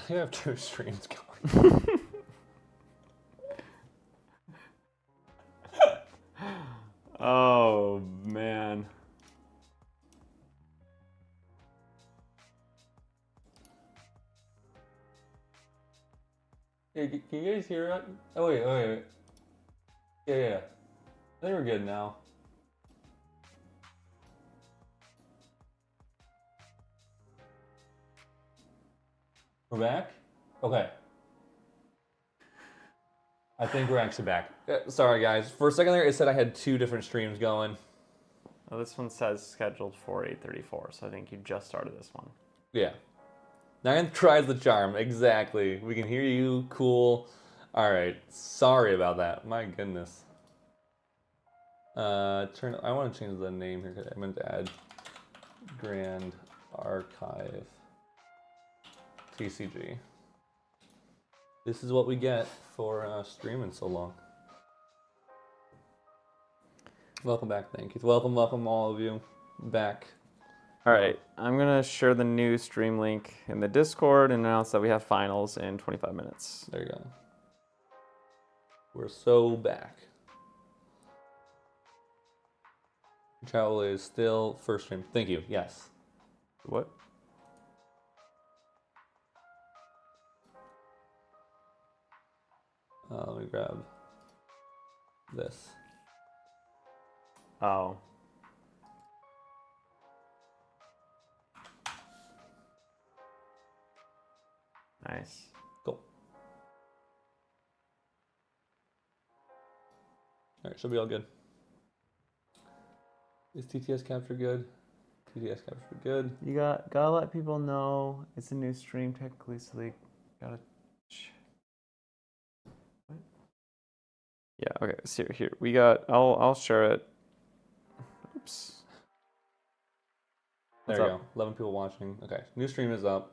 I have 2 streams going. Oh, man. Hey, can you guys hear it? Oh, wait. Yeah. I think we're good now. We're back? Okay. I think we're actually back. Sorry, guys. For a second there, it said I had 2 different streams going. Well, this one says scheduled for 8:34, so I think you just started this one. Yeah. 9th tries the charm. Exactly. We can hear you. Cool. All right. Sorry about that. My goodness. I want to change the name here because I meant to add Grand Archive TCG. This is what we get for streaming so long. Welcome back, thank you. Welcome all of you back. All right, I'm gonna share the new stream link in the Discord and announce that we have finals in 25 minutes. There you go. We're so back. Travel is still first stream. Thank you. Yes. What? Let me grab this. Oh. Nice. Cool. All right, should be all good. Is TTS capture good? TTS capture good. You gotta let people know it's a new stream technically, so they gotta. What? Yeah. Okay. So here we got. I'll share it. Oops. There you go. 11 people watching. Okay, new stream is up.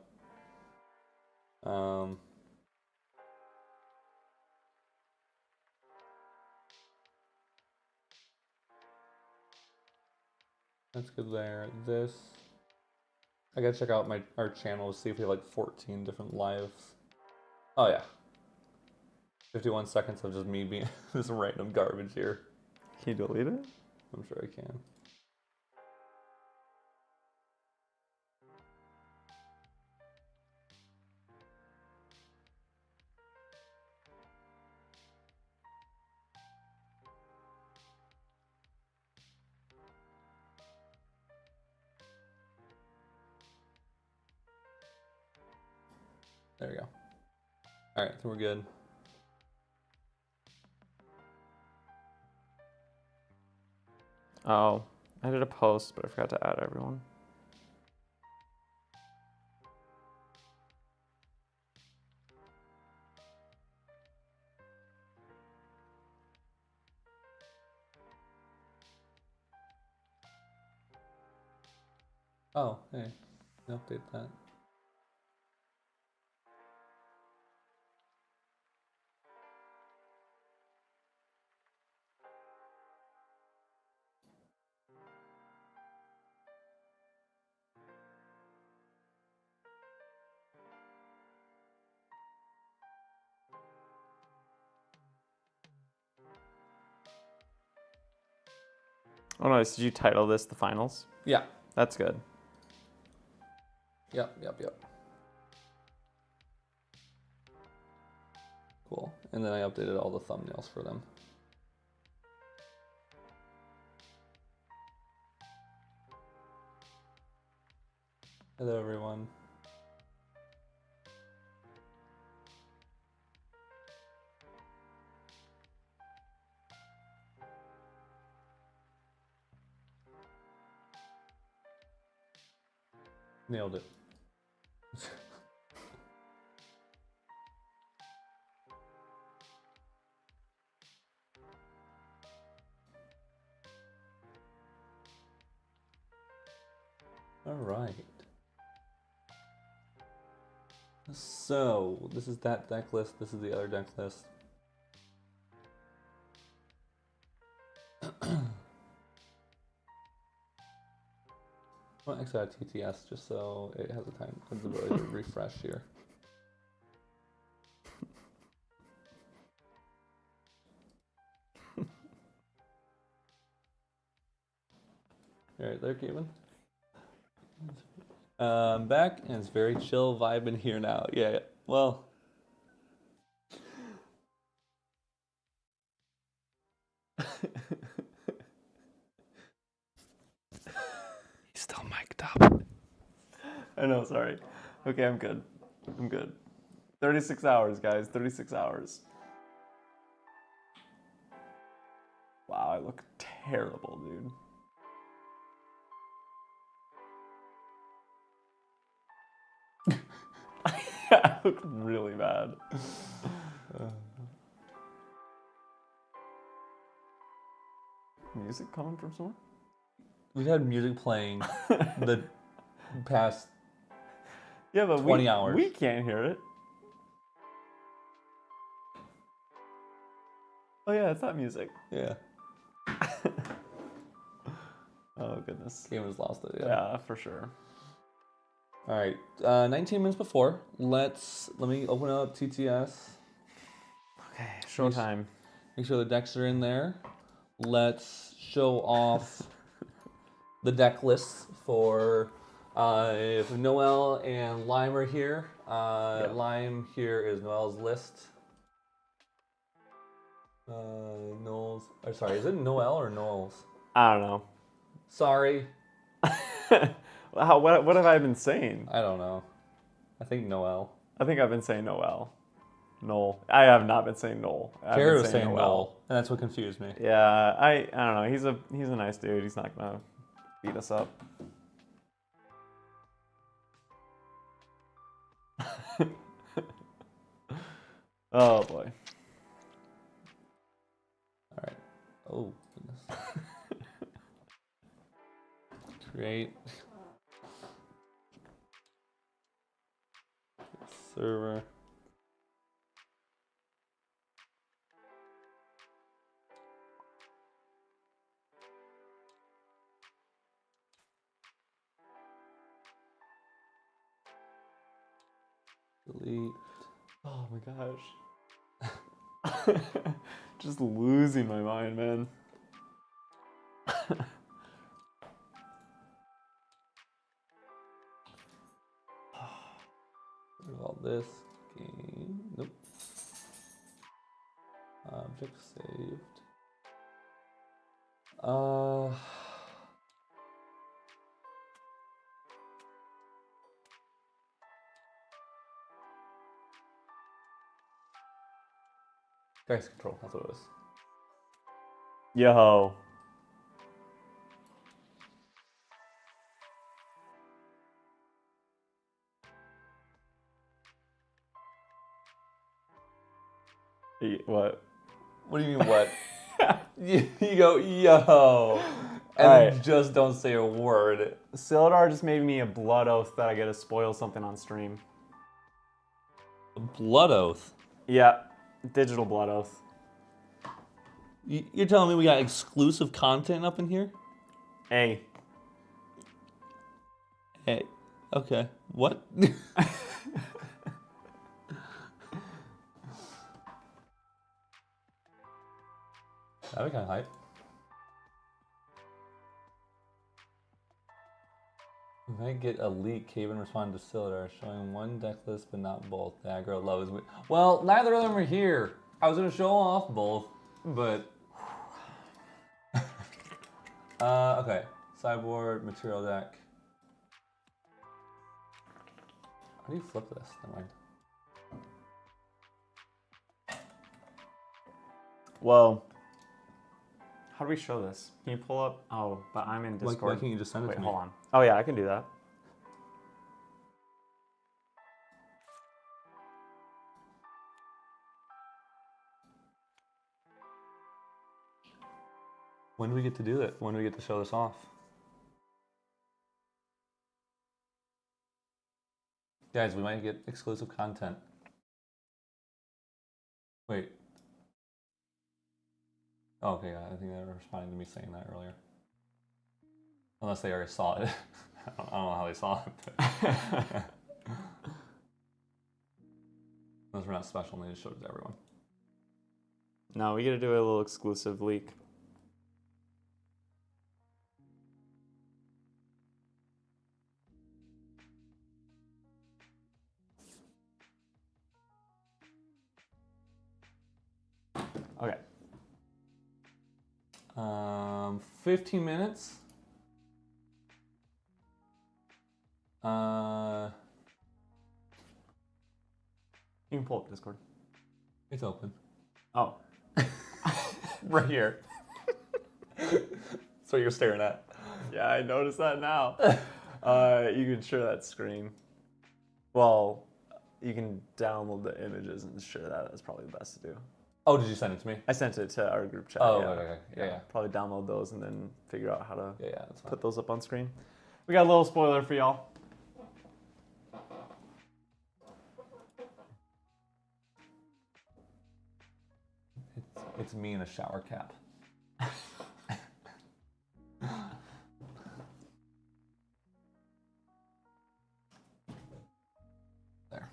That's good there. This, I gotta check out our channel to see if we have like 14 different lives. Oh yeah. 51 seconds of just me being this random garbage here. Can you delete it? I'm sure I can. There we go. All right, I think we're good. Oh, I did a post, but I forgot to add everyone. Oh, hey, update that. Oh nice. Did you title this the finals? Yeah. That's good. Yep. Cool. And then I updated all the thumbnails for them. Hello, everyone. Nailed it. All right. So, this is that deck list. This is the other deck list. I'll exit out TTS just so it has the ability to refresh here. Right there, Kevin. Back, and it's very chill vibe in here now. Yeah. Well. He's still mic'd up. I know, sorry. Okay, I'm good. I'm good. 36 hours, guys. 36 hours. Wow, I look terrible, dude. I look really bad. Music coming from somewhere? We've had music playing the past Yeah, but 20 hours. We can't hear it. Oh yeah, it's not music. Yeah. Oh goodness. Game has lost it. Yeah, for sure. All right. 19 minutes before. Let me open up TTS. Okay, showtime. Make sure the decks are in there. Let's show off the deck lists for if Noel and Lime are here. Yep. Lime here is Noel's list. Noel's. Or sorry, is it Noel or Noel's? I don't know. Sorry. What have I been saying? I don't know. I think Noel. I think I've been saying Noel. Noel. I have not been saying Noel. Jared was saying Noel, and that's what confused me. Yeah, I don't know. He's a nice dude. He's not gonna beat us up. Oh boy. All right. Oh goodness. Create. Server. Delete. Oh my gosh. Just losing my mind, man. All this game. Nope. Object saved. Dice control. That's what it was. Yo. What? What do you mean what? you go yo, and then just don't say a word. Sildar just made me a blood oath that I get to spoil something on stream. A blood oath. Yeah, digital blood oath. You're telling me we got exclusive content up in here? Hey. Hey. Okay. What? That'd be kind of hype. We might get a leak. Caven responded to Sildar, showing one deck list but not both. The aggro love is weird. Well, neither of them are here. I was going to show off both, but... okay. Sideboard, material deck. How do you flip this? Never mind. Whoa. How do we show this? Can you pull up? Oh, but I'm in Discord. Why can't you just send it to me? Hold on. Oh yeah, I can do that. When do we get to do that? When do we get to show this off? Guys, we might get exclusive content. Wait. Oh, okay, I think they were responding to me saying that earlier. Unless they already saw it. I don't know how they saw it. But unless we're not special and they just showed it to everyone. No, we get to do a little exclusive leak. Okay. 15 minutes. Uh, You can pull up Discord. it's open. Oh. Right here. That's what you're staring at. Yeah, I noticed that now. You can share that screen. Well, you can download the images and share that. That's probably the best to do. Oh, did you send it to me? I sent it to our group chat. Oh, yeah. okay. Yeah. Probably download those and then figure out how to Yeah, that's fine. put those up on screen. We got a little spoiler for y'all. It's me in a shower cap. There.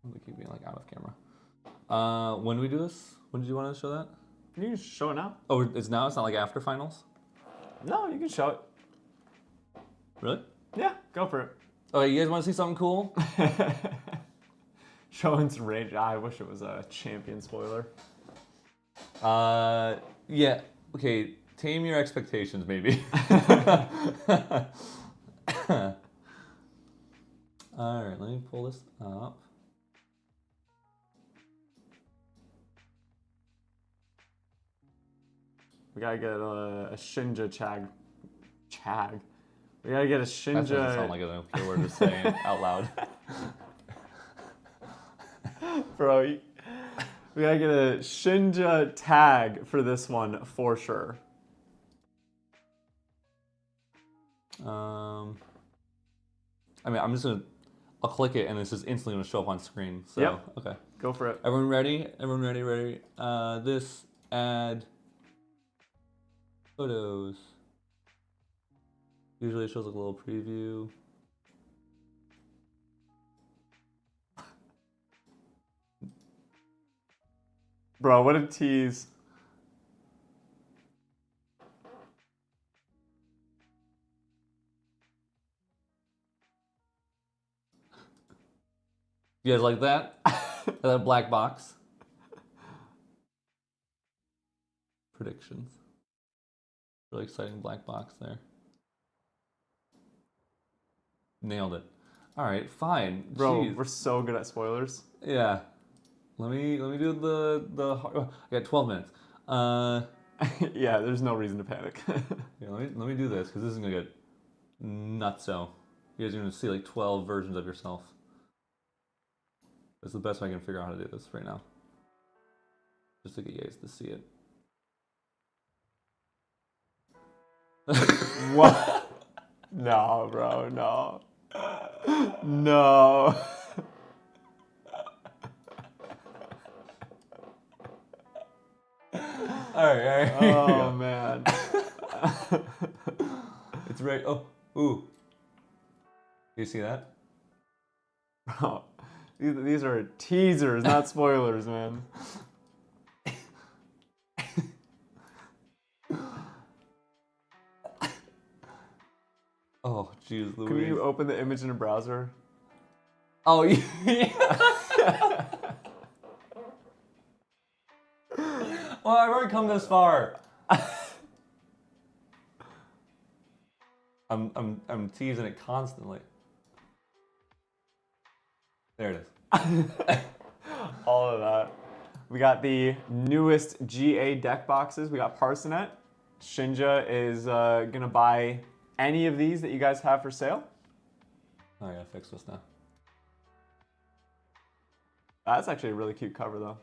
We keep being like out of camera. When do we do this? When did you want to show that? You can show it now. Oh, it's now? It's not like after finals? No, you can show it. Really? Yeah, go for it. Okay, you guys want to see something cool? Showing some rage. I wish it was a champion spoiler. Yeah. Okay, tame your expectations, maybe. All right, let me pull this up. We gotta get a Shinja Chag. We gotta get a Shinja. That doesn't sound like an okay word to say out loud. Bro, we gotta get a Shinja tag for this one for sure. I mean, I'll click it and it's just instantly gonna show up on screen. So, Yep. Okay. Go for it. Everyone ready? Everyone ready? This add photos. Usually it shows like a little preview. Bro, what a tease. You guys like that? That black box? Predictions. Really exciting black box there. Nailed it. All right, fine. Bro, Jeez. we're so good at spoilers. Yeah. Let me do the I got 12 minutes. Yeah, there's no reason to panic. Yeah, let me do this because this is gonna get nutso. You guys are gonna see like 12 versions of yourself. That's the best way I can figure out how to do this right now. Just to get you guys to see it. What? No, bro, no. No. All right. Oh, man. It's right. Oh, ooh. You see that? Bro, these are teasers, not spoilers, man. Oh, jeez, Louise. Can you open the image in a browser? Oh, yeah. Well, I've already come this far. I'm teasing it constantly. There it is. All of that. We got the newest GA deck boxes. We got Parsonet. Shinja is gonna buy any of these that you guys have for sale. Oh, I gotta fix this now. That's actually a really cute cover though,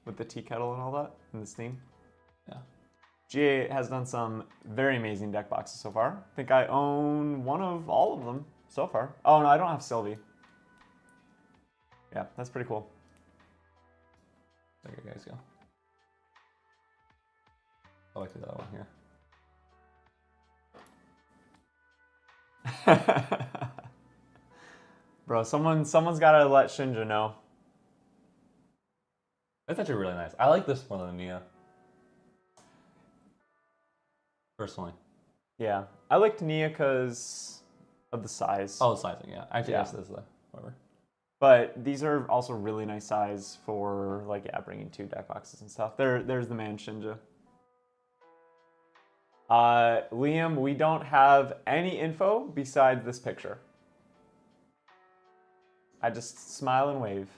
with the tea kettle and all that, and the steam. Yeah. GA has done some very amazing deck boxes so far. I think I own one of all of them so far. Oh no, I don't have Sylvie. Yeah, that's pretty cool. There you guys go. Oh, I did that one here. Bro, someone's gotta let Shinja know. That's actually really nice. I like this more than Nia. Personally. Yeah, I liked Nia because of the size. Oh, the sizing, yeah. Actually, Yeah. yes, this is whatever. But these are also really nice size for like bringing 2 deck boxes and stuff. There's the man Shinja. Liam, we don't have any info besides this picture. I just smile and wave.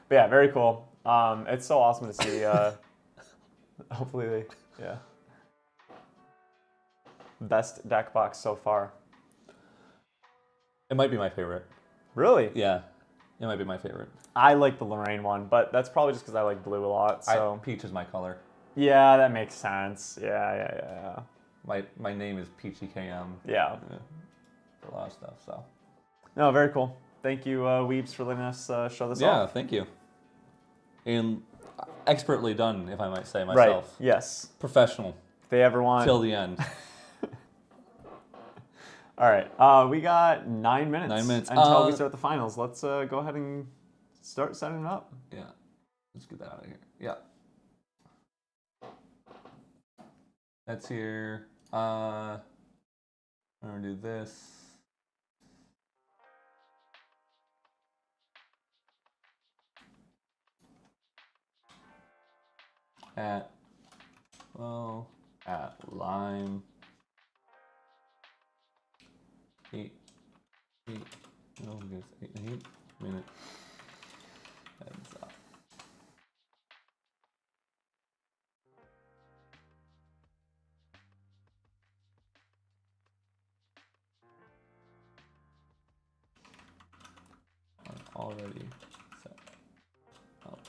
But yeah, very cool. It's so awesome to see. Hopefully they, yeah. Best deck box so far. It might be my favorite. Really? Yeah, it might be my favorite. I like the Lorraine one, but that's probably just because I like blue a lot. So Peach is my color. yeah, that makes sense. Yeah. My name is Peachy KM. Yeah. For a lot of stuff. So. No, very cool. Thank you, Weebs, for letting us show this off. Yeah, thank you. And expertly done, if I might say myself. Right. Yes. Professional. If they ever want. Till the end. All right. We got 9 minutes. 9 minutes. Until we start the finals. Let's go ahead and start setting it up. Yeah. Let's get that out of here. Yeah. That's here. I'm going to do this. At Lime 8 no, I guess 8 minute heads up. Already set up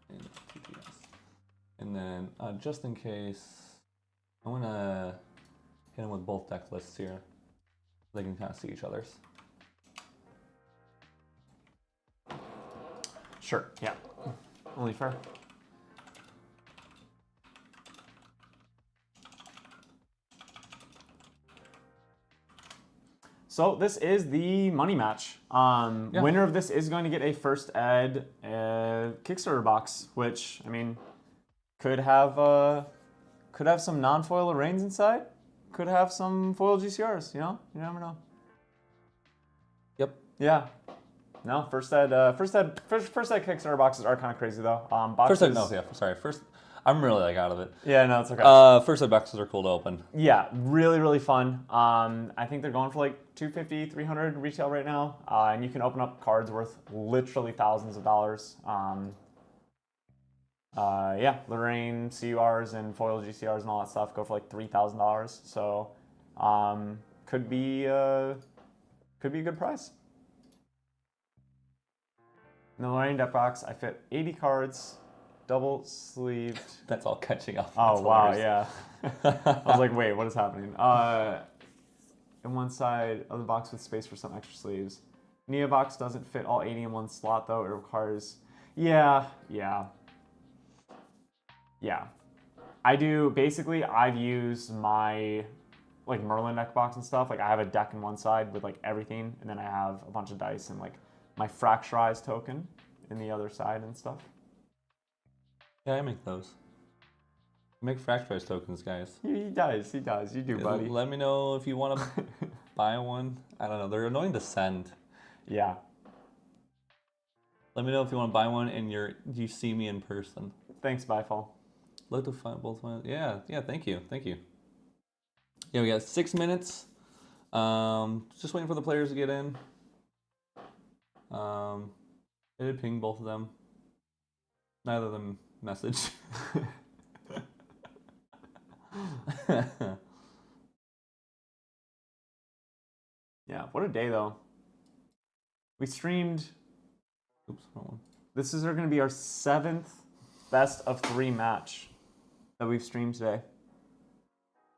in TPS. And then, just in case, I'm gonna hit them with both deck lists here. They can kind of see each other's. Sure, yeah. Only fair. So this is the money match. Winner of this is going to get a first ed Kickstarter box, which, I mean, could have some non-foil Lorraines inside. Could have some foil GCRs, you know? You never know. Yep. Yeah. No, first ed Kickstarter boxes are kind of crazy though. Boxes, First ed, no, yeah, sorry. First, I'm really like out of it. Yeah, no, it's okay. First ed boxes are cool to open. Yeah, really, really fun. I think they're going for like $250, $300 retail right now. And you can open up cards worth literally thousands of dollars. Yeah, Lorraine CURs and foil GCRs and all that stuff go for like $3,000. So, could be a good price. In the Lorraine deck box, I fit 80 cards, double sleeved. That's all catching up. Oh, That's wow, hilarious. yeah. I was like, wait, what is happening? In one side of the box with space for some extra sleeves. Nia box doesn't fit all 80 in one slot, though. It requires... Yeah. I do... Basically, I've used my like Merlin deck box and stuff. Like, I have a deck in one side with like everything, and then I have a bunch of dice and like my fracturized token in the other side and stuff. Yeah, I make those. I make fracturized tokens, guys. He does. You do, buddy. Let me know if you want to buy one. I don't know. They're annoying to send. Yeah. Let me know if you want to buy one and you see me in person. Thanks, Byfall. Look to find both ones. Yeah. Thank you. Yeah, we got 6 minutes. Just waiting for the players to get in. I did ping both of them. Neither of them messaged. Yeah, what a day though. We streamed. Oops, wrong one. This is going to be our 7th best of 3 match that we've streamed today,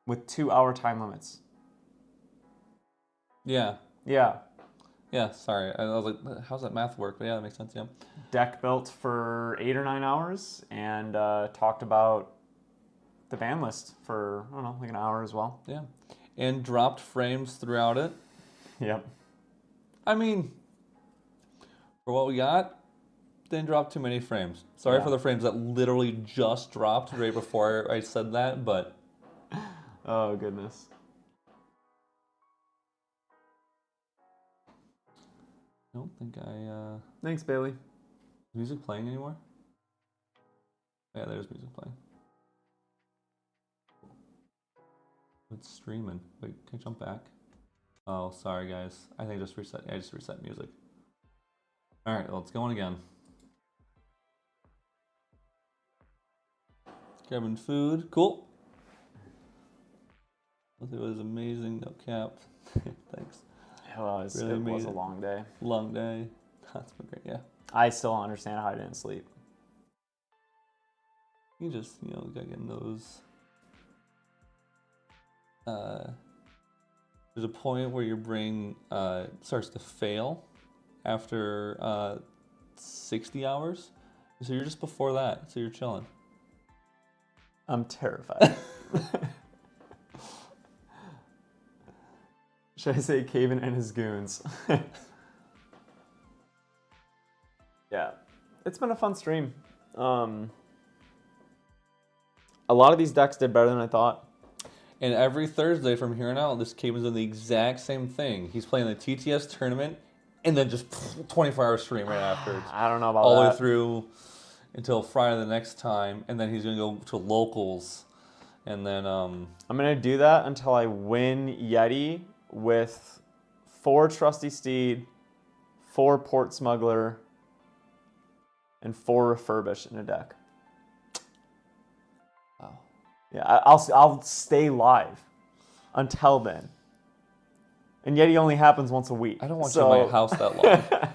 with 2-hour time limits. Yeah. Yeah, Sorry. I was like, how's that math work? But yeah, that makes sense. Yeah. Deck built for 8 or 9 hours and talked about the ban list for, I don't know, like an hour as well. Yeah. And dropped frames throughout it. Yep. I mean, for what we got, didn't drop too many frames. Sorry for the frames that literally just dropped right before I said that, but... Oh, goodness. don't think I, Thanks, Bailey. is music playing anymore? Yeah, there's music playing. It's streaming. Wait, can I jump back? Oh, sorry guys. I think I just reset. I just reset music. Alright, well, it's going again. Grabbing food. Cool. It was amazing. No cap. Thanks. Well, it Really was made a it. long day. Long day. That's been great, yeah. I still don't understand how I didn't sleep. You just, you know, gotta get in those. There's a point where your brain starts to fail after 60 hours. So you're just before that, so you're chilling. I'm terrified. Should I say Caven and his goons? Yeah, it's been a fun stream. A lot of these decks did better than I thought. And every Thursday from here on out, this Caven's doing the exact same thing. He's playing the TTS tournament, and then just 24-hour stream right after. I don't know about all the that. way through until Friday the next time, and then he's gonna go to locals, and then I'm gonna do that until I win Yeti with 4 Trusty Steed, 4 Port Smuggler, and 4 Refurbish in a deck. wow. Yeah, I'll stay live until then. And Yeti only happens once a week. I don't want you in my house that long.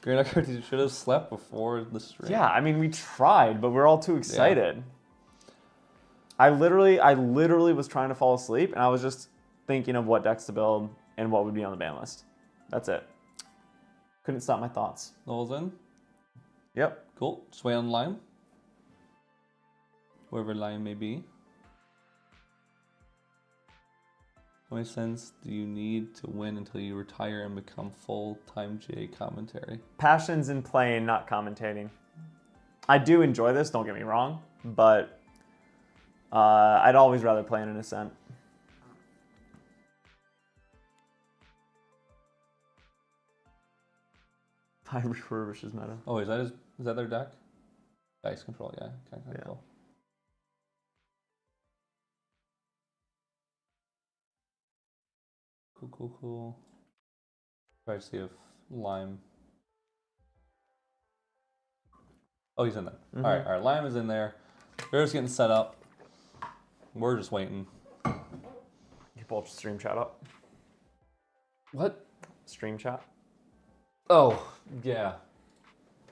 Grand Cards, you should have slept before the stream. Yeah, I mean we tried, but we're all too excited. Yeah. I literally was trying to fall asleep, and I was just thinking of what decks to build and what would be on the ban list. That's it. Couldn't stop my thoughts. Those in. Yep. Cool. Just wait on Lime. Whoever Lime may be. How many cents do you need to win until you retire and become full-time GA commentary? Passion's in playing, not commentating. I do enjoy this, don't get me wrong, but I'd always rather play in an Ascent. Time Refurbishes meta. Oh, is that their deck? Dice control, yeah. Okay, Yeah. cool. Cool. Try to see if Lime. Oh, he's in there. Mm-hmm. All right. Lime is in there. They're just getting set up. We're just waiting. You pull stream chat up. What? Stream chat. Oh, yeah.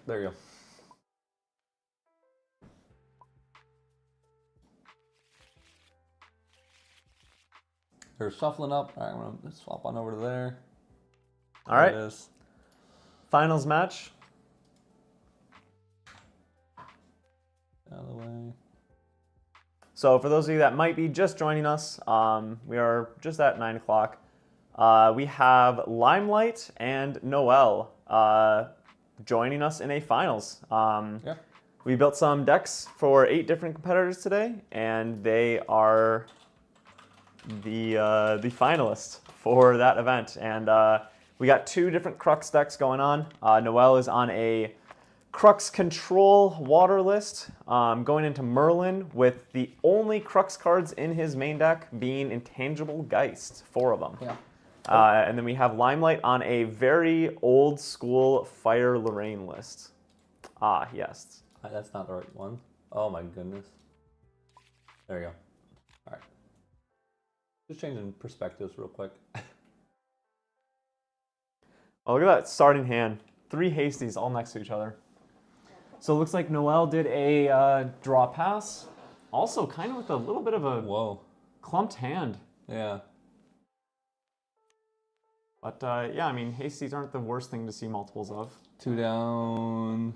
There you go. They're shuffling up. All right, I'm gonna swap on over to there. All right. There it is. Finals match. Out of the way. So for those of you that might be just joining us, we are just at 9 o'clock. We have Limelight and Noel joining us in a finals. Yeah. We built some decks for 8 different competitors today, and they are the finalists for that event. And we got 2 different Crux decks going on. Noel is on a Crux Control water list, going into Merlin with the only Crux cards in his main deck being Intangible Geist, 4 of them. Yeah. And then we have Limelight on a very old school Fire Lorraine list. Ah, yes. That's not the right one. Oh my goodness. There you go. All right. Just changing perspectives real quick. Oh, look at that starting hand. 3 Hasties all next to each other. So it looks like Noel did a draw pass. Also kind of with a little bit of a Whoa. clumped hand. Yeah. But yeah, I mean, Hasties aren't the worst thing to see multiples of. 2 down.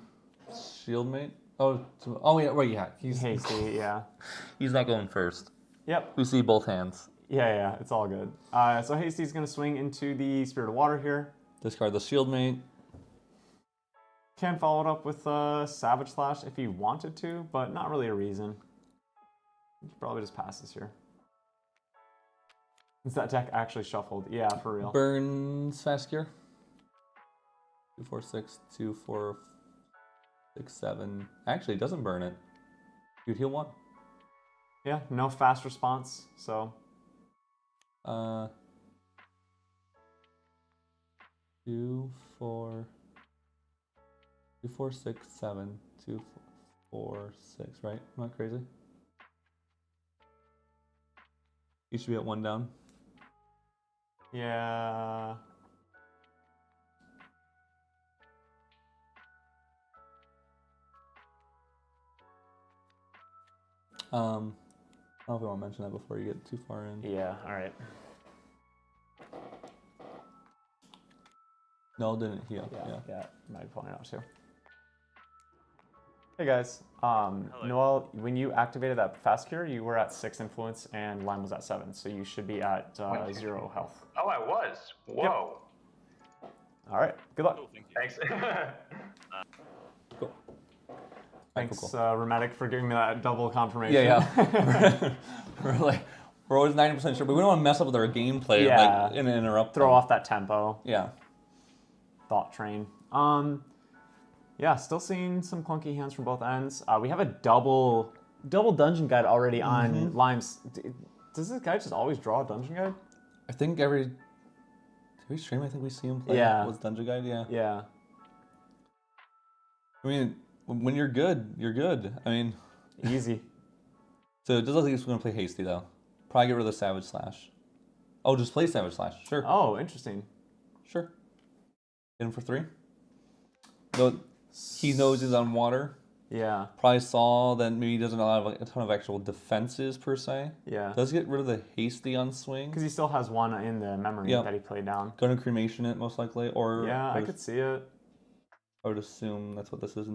Shieldmate. Oh yeah. Right. Yeah. He's Hasty, yeah. He's not going first. Yep. We see both hands. Yeah, it's all good. So Hasty's going to swing into the Spirit of Water here. Discard the Shieldmate. Can follow it up with Savage Slash if he wanted to, but not really a reason. He probably just passes here. Is that deck actually shuffled? Yeah, for real. Burns fast cure. 2, 4, 6, 2, 4, 6, 7. Actually, it doesn't burn it. You'd heal 1. Yeah, no fast response, so. 2, 4, 2, 4, 6, 7, 2, 4, 6, right? Am I crazy? You should be at 1 down. Yeah. I don't know if I want to mention that before you get too far in. Yeah, all right. No, it didn't heal. Yeah. Might be pulling it out too. Hey guys, Noel, when you activated that fast cure, you were at 6 influence and Lime was at 7, so you should be at 0 health. Oh, I was. Whoa. Yep. All right, good luck. Oh, thanks. Cool. Thanks, Cool. Rheumatic, for giving me that double confirmation. Yeah. we're always 90% sure, but we don't want to mess up with our gameplay and interrupt. Throw them. off that tempo. Yeah. Thought train. Yeah, still seeing some clunky hands from both ends. We have a double dungeon guide already on Lime's. Does this guy just always draw a dungeon guide? I think every stream, I think we see him play with Dungeon Guide. Yeah. Yeah. I mean, when you're good, you're good. I mean, easy. So it does look like he's going to play Hasty though. Probably get rid of the Savage Slash. Oh, just play Savage Slash. Sure. Oh, interesting. Sure. Get him for 3. Though he knows he's on water. Yeah. Probably saw that maybe he doesn't have a ton of actual defenses per se. Yeah. Does get rid of the Hasty on swing. Because he still has 1 in the memory that he played down. Going to cremation it most likely, or yeah, I could see it. I would assume that's what this is.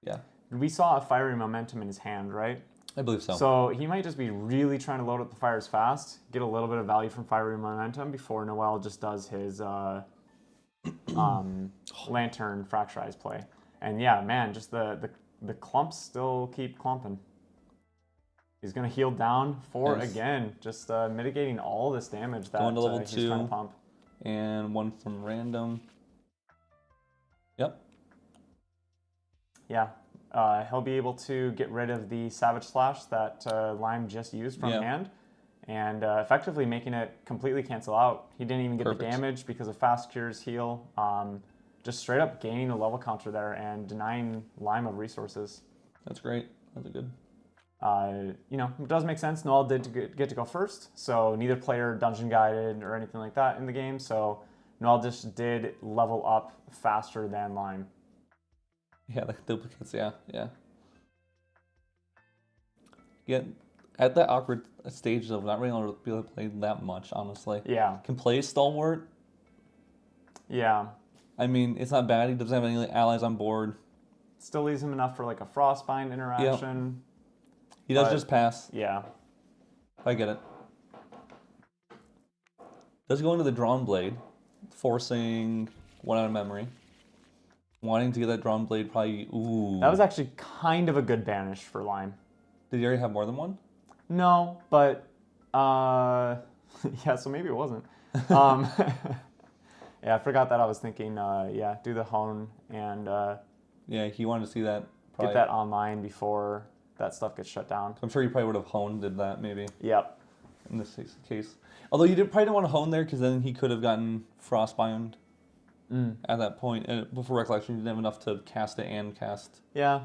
Yeah. We saw a fiery momentum in his hand, right? I believe so. So he might just be really trying to load up the fires fast, get a little bit of value from fiery momentum before Noel just does his lantern fracturized play. And yeah, man, just the clumps still keep clumping. He's gonna heal down 4 again, just mitigating all this damage that going to level he's 2, trying to pump. And 1 from random. Yep. Yeah. He'll be able to get rid of the Savage Slash that Lime just used from hand, and effectively making it completely cancel out. He didn't even get the damage because of fast cures heal. Just straight up gaining a level counter there and denying Lime of resources. That's great. That's a good. You know, it does make sense. Noel did get to go first, so neither player dungeon guided or anything like that in the game. So Noel just did level up faster than Lime. Yeah, the duplicates. Yeah. At that awkward stage of not really able to play that much, honestly. Yeah. Can play Stalwart. Yeah. I mean, it's not bad. He doesn't have any allies on board. Still leaves him enough for like a Frostbind interaction. Yep. He does just pass. Yeah. I get it. Does go into the Drawn Blade, forcing 1 out of memory. Wanting to get that Drawn Blade probably... Ooh. That was actually kind of a good banish for Lime. Did he already have more than 1? No, but... yeah, so maybe it wasn't. Yeah, I forgot that I was thinking, do the hone and... yeah, he wanted to see that. Probably. Get that online before that stuff gets shut down. I'm sure you probably would have honed did that, maybe. Yep. In this case. Although you probably didn't want to hone there, because then he could have gotten Frostbound at that point. And before Recollection, you didn't have enough to cast it and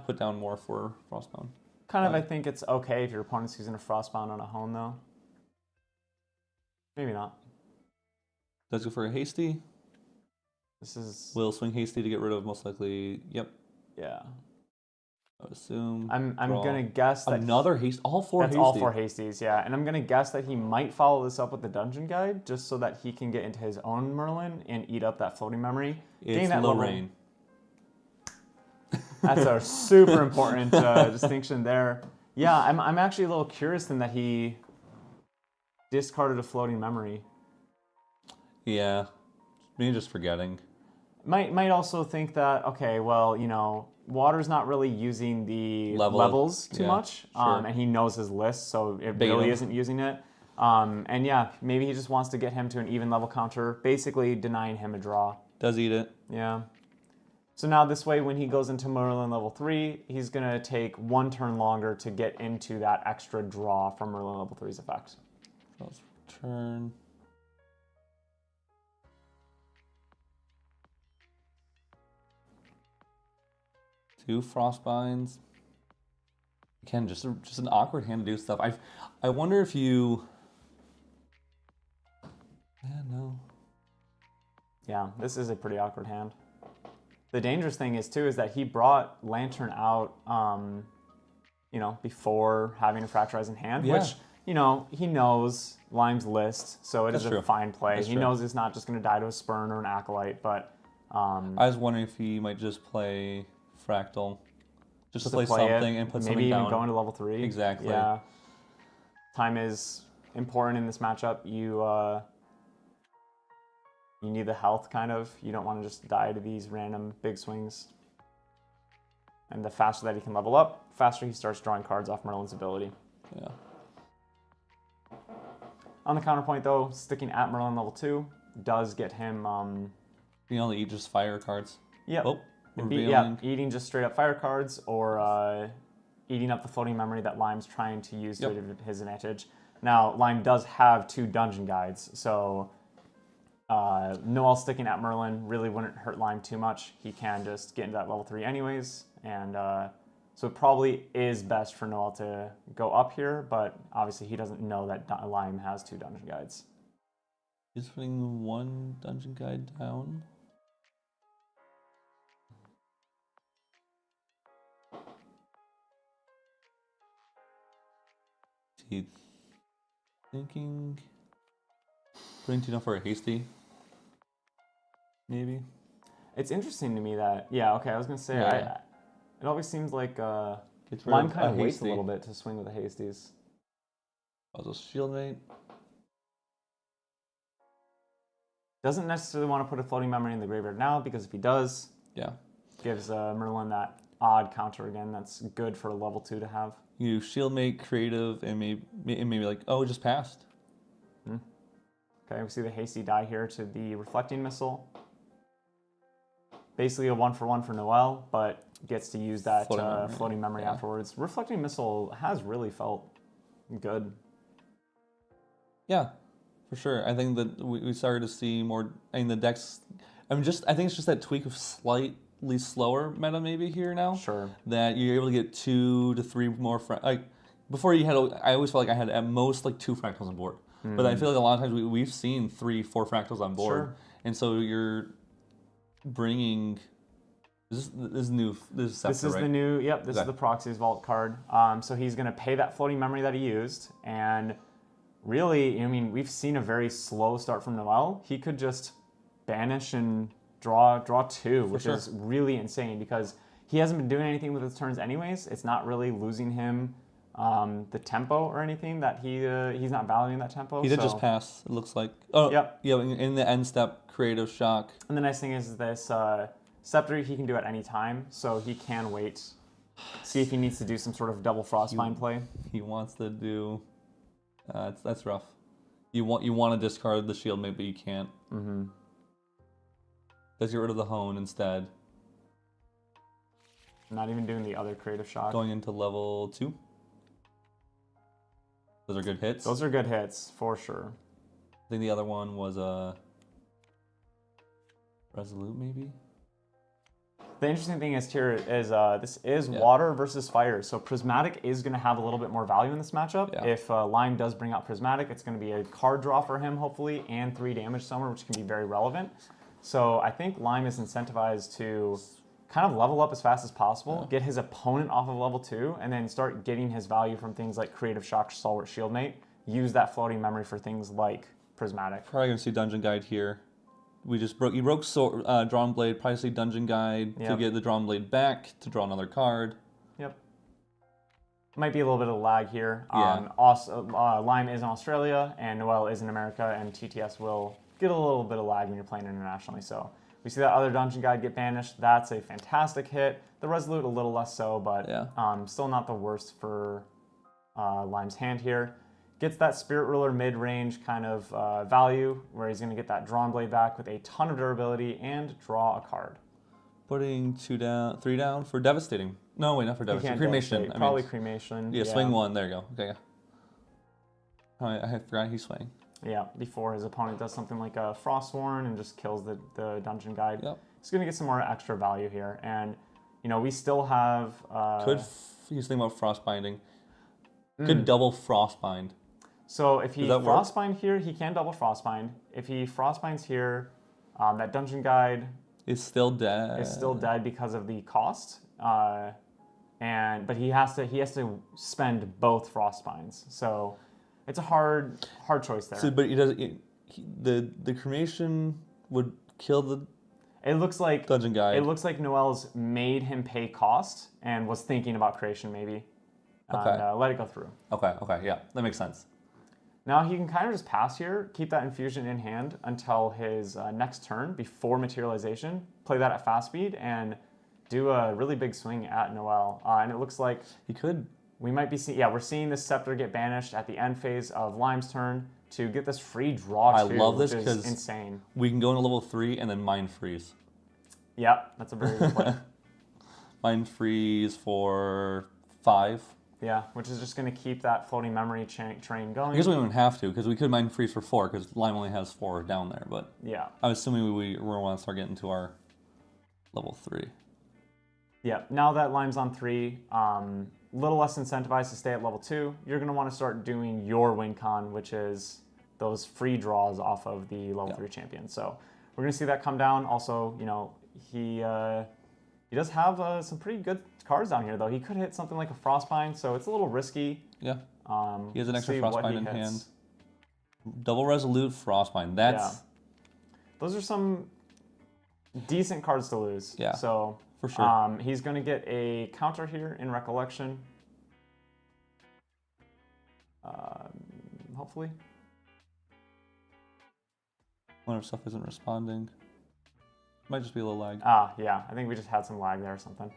put down more for Frostbound. Kind of, I think it's okay if your opponent's using a Frostbound on a hone, though. Maybe not. Does go for a Hasty. This is... Will swing Hasty to get rid of most likely... Yep. Yeah. I would assume. I'm gonna guess that another haste. All 4 That's hasties. all 4 hasties, yeah. And I'm gonna guess that he might follow this up with the dungeon guide just so that he can get into his own Merlin and eat up that floating memory. It's Lorraine. That's a super important distinction there. Yeah, I'm actually a little curious in that he discarded a floating memory. Yeah, maybe just forgetting. Might also think that, okay, well, you know, Water's not really using the levels too much, sure. and he knows his list, so it really isn't using it. And yeah, maybe he just wants to get him to an even level counter, basically denying him a draw. Does eat it. Yeah. So now this way, when he goes into Merlin level 3, he's going to take 1 turn longer to get into that extra draw from Merlin level 3's effect. Let's turn. Two Frostbinds. Again, just an awkward hand to do stuff. I wonder if you. Yeah, no. Yeah, this is a pretty awkward hand. The dangerous thing is too is that he brought Lantern out, before having a Fracturize in hand, Yeah. which he knows Lime's list, so it is That's true. a fine play. That's He true. knows it's not just going to die to a Spurn or an Acolyte, but I was wondering if he might just play Fractal, just to play play something it, and put maybe something even down. go into level 3. Exactly. Yeah. Time is important in this matchup. You need the health, kind of. You don't want to just die to these random big swings. And the faster that he can level up, faster he starts drawing cards off Merlin's ability. Yeah. On the counterpoint, though, sticking at Merlin level 2 does get him... You only eat just fire cards. Yep. Oh, revealing. Eating just straight up fire cards, or eating up the floating memory that Lime's trying to use to his advantage. Now, Lime does have 2 dungeon guides, so... Noel sticking at Merlin really wouldn't hurt Lime too much. He can just get into that level 3 anyways, and so it probably is best for Noel to go up here, but obviously he doesn't know that Lime has 2 dungeon guides. He's putting 1 dungeon guide down. Is he thinking putting 2 down for a hasty? Maybe. It's interesting to me that, I was going to say, Yeah. it always seems like It's Lime kind of waits a hasty. little bit to swing with the hasties. Also shieldmate. Doesn't necessarily want to put a floating memory in the graveyard now, because if he does, Yeah. gives Merlin that odd counter again that's good for a level 2 to have. You shieldmate, creative, and maybe like, oh, it just passed. Okay, we see the hasty die here to the reflecting missile. Basically a 1-for-1 for Noel, but gets to use that floating memory Yeah. afterwards. Reflecting missile has really felt good. Yeah, for sure. I think that we started to see more. I mean, the decks. I think it's just that tweak of slightly slower meta maybe here now. Sure. That you're able to get 2 to 3 more. Before you had, I always felt like I had at most like 2 fractals on board. But I feel like a lot of times we've seen 3, 4 fractals on board, Sure. and so you're bringing. This is new. This is Scepter, This is right? the new, this is Okay. the Proxy's Vault card. So he's going to pay that floating memory that he used. And really, I mean, we've seen a very slow start from Noel. He could just banish and draw 2, which sure. is really insane because he hasn't been doing anything with his turns anyways. It's not really losing him the tempo or anything that he's not valuing that tempo. He did just pass. It looks like. Oh, Yep. Yeah. In the end step, creative shock. And the nice thing is this Scepter he can do at any time, so he can wait, see if he needs to do some sort of double Frostbind play. He wants to do. That's rough. You want to discard the shield, maybe you can't. Mm-hmm. Let's get rid of the hone instead. Not even doing the other creative shock. Going into level 2. Those are good hits. Those are good hits, for sure. I think the other one was a Resolute, maybe. The interesting thing is here is this is water versus fire, so Prismatic is going to have a little bit more value in this matchup. Yeah. If Lime does bring out Prismatic, it's going to be a card draw for him, hopefully, and 3 damage somewhere, which can be very relevant. So I think Lime is incentivized to kind of level up as fast as possible, get his opponent off of level 2, and then start getting his value from things like Creative Shock, Stalwart Shieldmate. Use that floating memory for things like Prismatic. Probably gonna see Dungeon Guide here. You broke Drawn Blade, probably see Dungeon Guide to Yep. get the Drawn Blade back, to draw another card. Yep. Might be a little bit of lag here. Yeah. Lime is in Australia, and Noel is in America, and TTS will get a little bit of lag when you're playing internationally. So we see that other Dungeon Guide get banished. That's a fantastic hit. The Resolute a little less so, but Yeah. still not the worst for Lime's hand here. Gets that Spirit Ruler mid-range kind of value, where he's going to get that Drawn Blade back with a ton of durability and draw a card. Putting 3 down for Devastating. No, wait, not for Devastating. Cremation. Devastate. Probably Cremation. Yeah, swing 1. There you go. Okay, yeah. Oh, I had forgotten he's swinging. Yeah, before his opponent does something like a Frostworn and just kills the Dungeon Guide. Yep. He's going to get some more extra value here. And, we still have... He's thinking about Frostbinding. Could double Frostbind. So if he Frostbind here, he can double Frostbind. If he Frostbinds here, that Dungeon Guide... Is still dead. Is still dead because of the cost. But he has to spend both Frostbinds. So it's a hard choice there. So, but the Cremation would kill the... It looks like Dungeon Guide. It looks like Noel's made him pay cost and was thinking about creation maybe. Okay. And let it go through. Okay, yeah, that makes sense. Now he can kind of just pass here, keep that infusion in hand until his next turn before materialization, play that at fast speed, and do a really big swing at Noel. And it looks like he could. We might be seeing, we're seeing this Scepter get banished at the end phase of Lime's turn to get this free draw too, I love this which because is insane. We can go into level 3 and then Mind Freeze. Yep, that's a very good play. Mind Freeze for 5. Yeah, which is just going to keep that floating memory train going. I guess we don't even have to, because we could Mind Freeze for 4, because Lime only has 4 down there, but yeah, I'm assuming we want to start getting to our level 3. Yeah, now that Lime's on 3, little less incentivized to stay at level 2, you're going to want to start doing your win con, which is those free draws off of the level 3 champion. So we're going to see that come down. Also, he does have some pretty good cards down here, though. He could hit something like a Frostbind, so it's a little risky. Yeah. He has an extra see Frostbind in hand. Double Resolute Frostbind. That's... Those are some decent cards to lose. Yeah, so for sure. He's going to get a counter here in Recollection. Hopefully. Wonder if stuff isn't responding. Might just be a little lag. Yeah. I think we just had some lag there or something.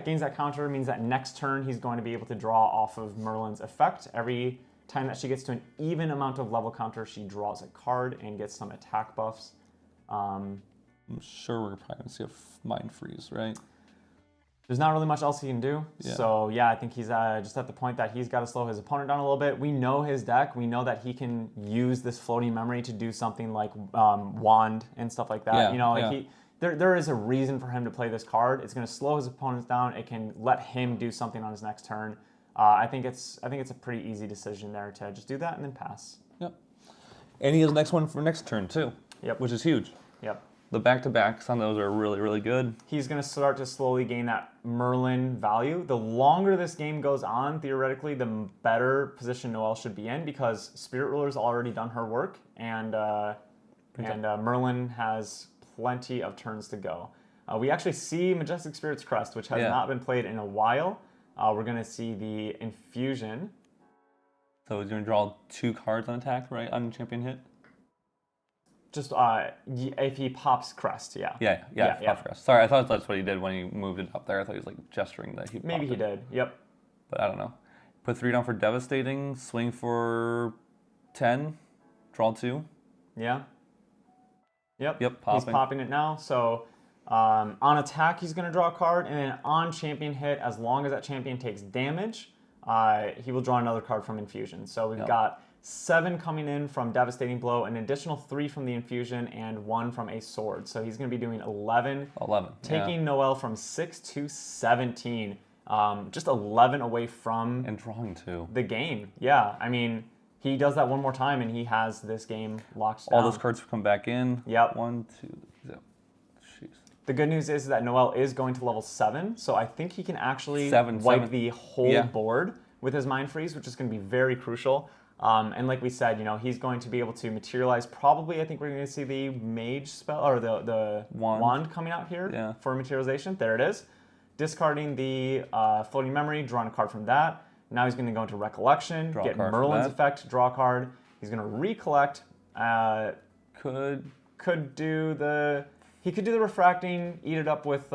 Gains that counter means that next turn he's going to be able to draw off of Merlin's effect. Every time that she gets to an even amount of level counter, she draws a card and gets some attack buffs. I'm sure we're probably going to see a Mind Freeze, right? There's not really much else he can do. Yeah. So, I think he's just at the point that he's got to slow his opponent down a little bit. We know his deck. We know that he can use this floating memory to do something like Wand and stuff like that. Yeah, there is a reason for him to play this card. It's going to slow his opponents down. It can let him do something on his next turn. I think it's a pretty easy decision there to just do that and then pass. Yep. And he has the next one for next turn, too. Yep. Which is huge. Yep. The back-to-backs on those are really, really good. He's going to start to slowly gain that Merlin value. The longer this game goes on, theoretically, the better position Noelle should be in, because Spirit Ruler's already done her work, and Merlin has plenty of turns to go. We actually see Majestic Spirit's Crest, which has not been played in a while. We're going to see the Infusion. So he's going to draw 2 cards on attack, right, on champion hit? Just if he pops Crest, Yeah, pops Crest. Sorry, I thought that's what he did when he moved it up there. I thought he was like gesturing that he popped Maybe he did, yep. But I don't know. Put 3 down for Devastating, swing for 10, draw 2. Yeah. Yep, popping. He's popping it now. So on attack, he's going to draw a card, and then on champion hit, as long as that champion takes damage, he will draw another card from Infusion. So we've got 7 coming in from Devastating Blow, an additional 3 from the Infusion, and 1 from a Sword. So he's going to be doing 11. Taking Noelle from 6 to 17. Just 11 away from... And drawing 2. The game. Yeah, I mean, he does that one more time, and he has this game locked down. All those cards come back in. Yep. 1, 2, zip. Jeez. The good news is that Noelle is going to level 7, so I think he can actually wipe the whole board with his Mind Freeze, which is going to be very crucial. And like we said, he's going to be able to materialize. Probably, I think we're going to see the Mage spell, or the wand coming out here for materialization. There it is. Discarding the floating memory, drawing a card from that. Now he's going to go into Recollection, get Merlin's effect, draw a card. He's going to recollect. Could do the Refracting, eat it up with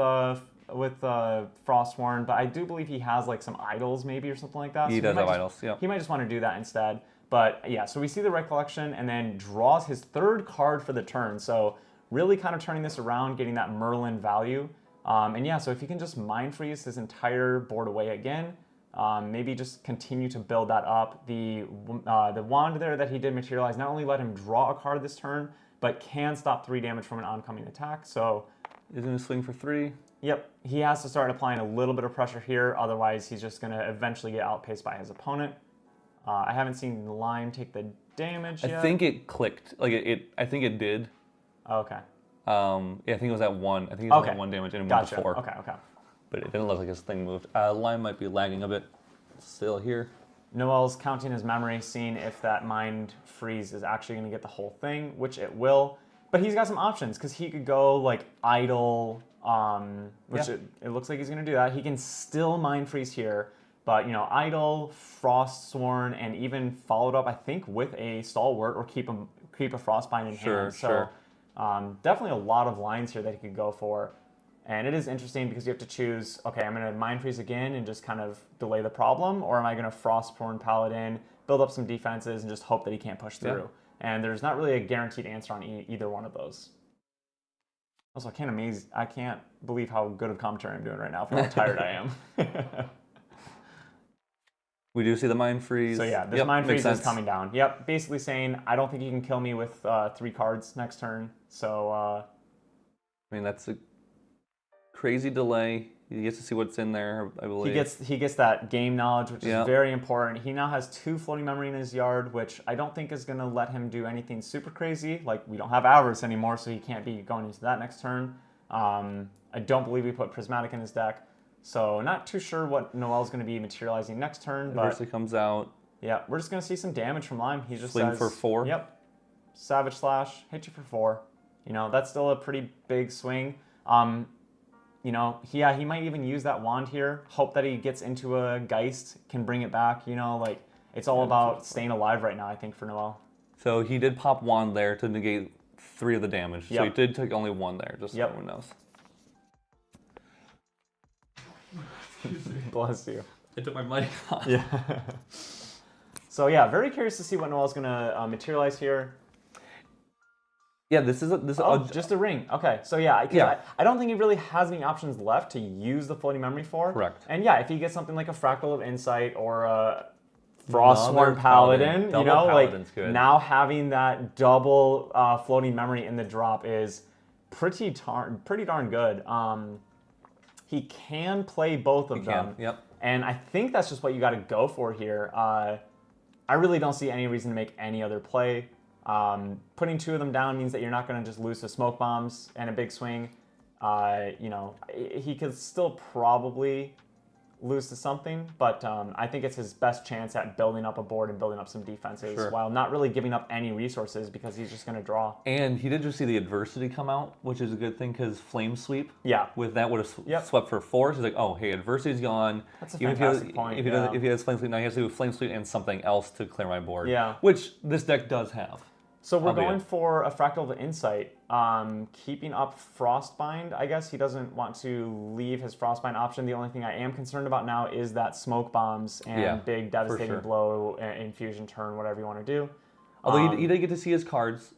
with Frostworn, but I do believe he has like some idols maybe or something like that. He So does might have just- idols, yep. He might just want to do that instead. But yeah, so we see the Recollection and then draws his third card for the turn. So really kind of turning this around, getting that Merlin value. And yeah, so if you can just Mind Freeze his entire board away again, maybe just continue to build that up. The wand there that he did materialize not only let him draw a card this turn, but can stop 3 damage from an oncoming attack. So He's going to swing for 3. yep, he has to start applying a little bit of pressure here. Otherwise, he's just going to eventually get outpaced by his opponent. I haven't seen Lime take the damage yet. I think it clicked. Like I think it did. Okay. Yeah, I think it was at 1. I think it was at 1 damage and it went to Gotcha. 4. Okay. But it didn't look like his thing moved. Lime might be lagging a bit. Still here. Noel's counting his memory, seeing if that Mind Freeze is actually going to get the whole thing, which it will. But he's got some options because he could go like Idle, which Yeah. it looks like he's going to do that. He can still Mind Freeze here, but you know, Idle, Frostsworn, and even followed up, I think, with a Stalwart or keep a Frostbind in hand. Sure. So definitely a lot of lines here that he could go for. And it is interesting because you have to choose, okay, I'm going to Mind Freeze again and just kind of delay the problem, or am I going to Frostborn Paladin, build up some defenses, and just hope that he can't push through? Yeah. And there's not really a guaranteed answer on either one of those. Also, I can't believe how good of commentary I'm doing right now for how tired I am. We do see the Mind Freeze. So yeah, this Mind Freeze is coming down. Yep, basically saying, I don't think you can kill me with 3 cards next turn. So, I mean, that's a crazy delay. He gets to see what's in there, I believe. he gets that game knowledge, which is Yeah. very important. He now has 2 floating memory in his yard, which I don't think is going to let him do anything super crazy. Like, we don't have Avarice anymore, so he can't be going into that next turn. I don't believe we put Prismatic in his deck. So not too sure what Noel's going to be materializing next turn, but Adversity comes out. yeah, we're just going to see some damage from Lime. He just Swing says, for 4. Yep. Savage Slash, hit you for 4. You know, that's still a pretty big swing. You know, he might even use that wand here. Hope that he gets into a Geist, can bring it back. You know, like, it's all about staying alive right now, I think, for Noel. So he did pop wand there to negate 3 of the damage. So he Yep. did take only 1 there, just so Yep. everyone knows. Bless you. I took my mic off. Yeah. So yeah, very curious to see what Noel's gonna materialize here. Yeah, this is Just a ring. Okay, so yeah, Yeah. I don't think he really has any options left to use the floating memory for. Correct. And yeah, if he gets something like a Fractal of Insight or a Another Frostworn Paladin, you Double know, Paladin's like good. now having that double floating memory in the drop is pretty darn good. He can play both of them. Yep. And I think that's just what you got to go for here. I really don't see any reason to make any other play. Putting 2 of them down means that you're not going to just lose to smoke bombs and a big swing. You know, he could still probably lose to something, but I think it's his best chance at building up a board and building up some defenses while not really giving up any resources because he's just going to draw. And he did just see the adversity come out, which is a good thing because Flame Sweep. Yeah. With that would have Yep. swept for 4. So he's like, oh, hey, adversity's gone. That's a Even fantastic point, If he has Flame Sweep, now he has to do Flame Sweep and something else to clear my board. Yeah. Which this deck does have. So we're Albeit. going for a Fractal of Insight. Keeping up Frostbind, I guess he doesn't want to leave his Frostbind option. The only thing I am concerned about now is that smoke bombs and big devastating sure. blow, infusion turn, whatever you want to do. Although he did get to see his cards.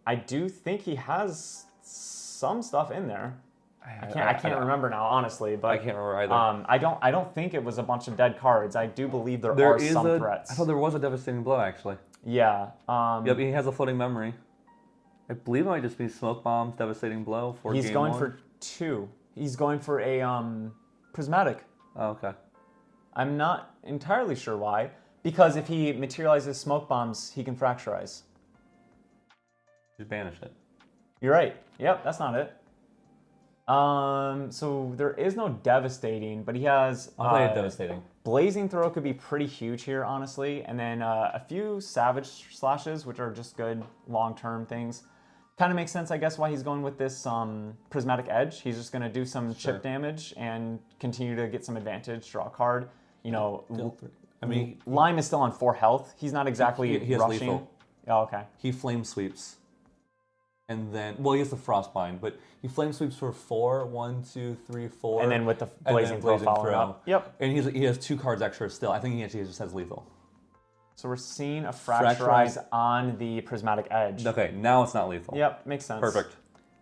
I do think he has some stuff in there. I can't remember now, honestly, but I can't remember either. I don't think it was a bunch of dead cards. I do believe there There are is some threats. I thought there was a devastating blow actually. Yeah. Yep, he has a floating memory. I believe it might just be smoke bombs, devastating blow for He's game going 1. for 2. He's going for a prismatic. Oh, okay. I'm not entirely sure why. Because if he materializes smoke bombs, he can fracturize. Just banish it. You're right. Yep, that's not it. So there is no devastating, but he has I'll play it devastating. Blazing Throw could be pretty huge here, honestly. And then a few Savage Slashes, which are just good long-term things. Kind of makes sense, I guess, why he's going with this Prismatic Edge. He's just going to do some chip damage and continue to get some advantage, draw a card. You know, I mean, Lime is still on 4 health. He's not exactly he has rushing. lethal. Oh, okay. He flame sweeps. and then he has the Frostbind, but he flame sweeps for 4, 1, 2, 3, 4, And then with the blazing throw following up. Yep. And he has 2 cards extra still. I think he actually just has lethal. So we're seeing a Fracturize on the Prismatic Edge. Okay, now it's not lethal. Yep, makes sense. Perfect.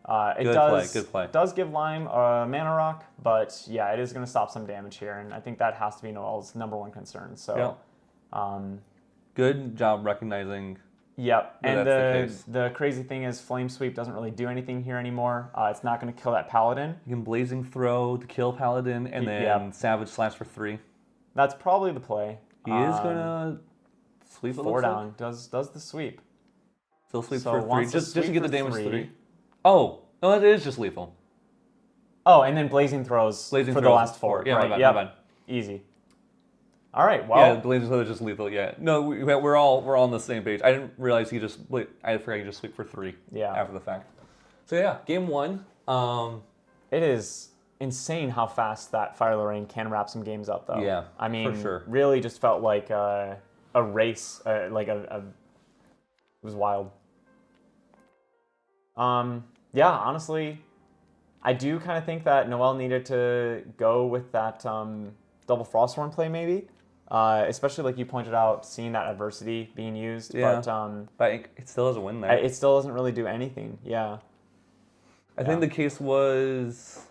Good play. It does give Lime a mana rock, but yeah, it is going to stop some damage here, and I think that has to be Noel's #1 concern. So, good job recognizing. Yep, that and that's the crazy thing is Flame Sweep doesn't really do anything here anymore. It's not going to kill that Paladin. You can Blazing Throw to kill Paladin, and then Savage Slash for 3. That's probably the play. He is gonna sweep. 4 down. Does the sweep. Still sweep So for 3, wants to just to sweep get the for damage 3. 3. Oh, no, that is just lethal. Oh, and then Blazing Throws for the last 4. Yeah, right. my bad. Easy. All right. Well, yeah, Blazing Throw is just lethal. Yeah, no, we're all on the same page. I didn't realize I forgot he just sweep for 3. Yeah. After the fact. So yeah, game 1. It is insane how fast that Fire Lorraine can wrap some games up, though. Yeah, I mean, for sure. really just felt like a race, it was wild. Yeah, honestly, I do kind of think that Noel needed to go with that double Frosthorn play, maybe. Especially like you pointed out, seeing that adversity being used. Yeah. But it still doesn't win there. it still doesn't really do anything. Yeah. I think the case was.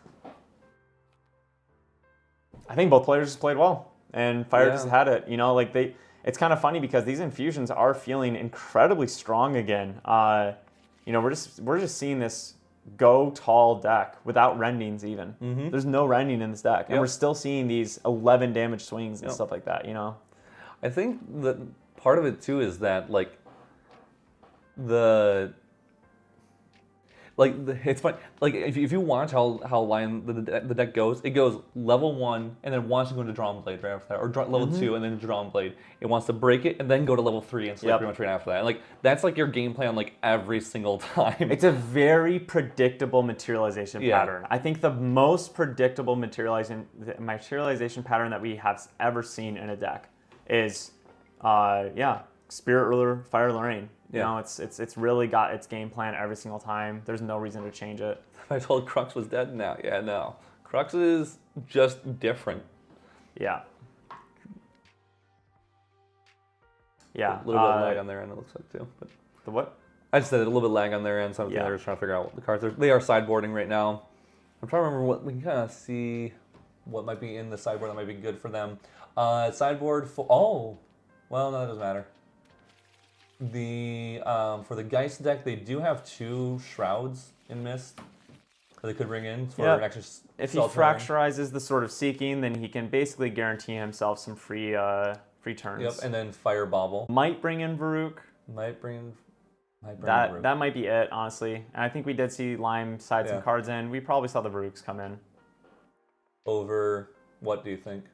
I think both players just played well, and Fire just had it. You know, like it's kind of funny because these infusions are feeling incredibly strong again. You know, we're just seeing this go tall deck without rendings even. Mm-hmm. There's no rending in this deck, and we're still seeing these 11 damage swings and stuff like that. You know, I think that part of it too is that it's fun. Like if you watch how the deck goes, it goes level 1 and then wants to go into Drawn Blade right after that, or level 2 and then Drawn Blade. It wants to break it and then go to level 3 and sleep pretty much right after that. And like that's like your game plan like every single time. It's a very predictable materialization pattern. I think the most predictable materialization pattern that we have ever seen in a deck is Spirit Ruler, Fire Lorraine. You know, it's really got its game plan every single time. There's no reason to change it. I told Crux was dead now. Yeah, no. Crux is just different. Yeah. Yeah. A little bit of lag on their end, it looks like, too. But the what? I just said a little bit of lag on their end, so I'm they're just trying to figure out what the cards are. They are sideboarding right now. I'm trying to remember what we can kind of see what might be in the sideboard that might be good for them. Sideboard for well, no, that doesn't matter. For the Geist deck, they do have 2 Shrouds in Mist that they could bring in for an extra. If he fracturizes the Sword of Seeking, then he can basically guarantee himself some free turns. Yep, and then Fire Bauble. Might bring in Varuk. Might bring That might be it, honestly. And I think we did see Lime side some cards in. We probably saw the Varuks come in. Over what do you think?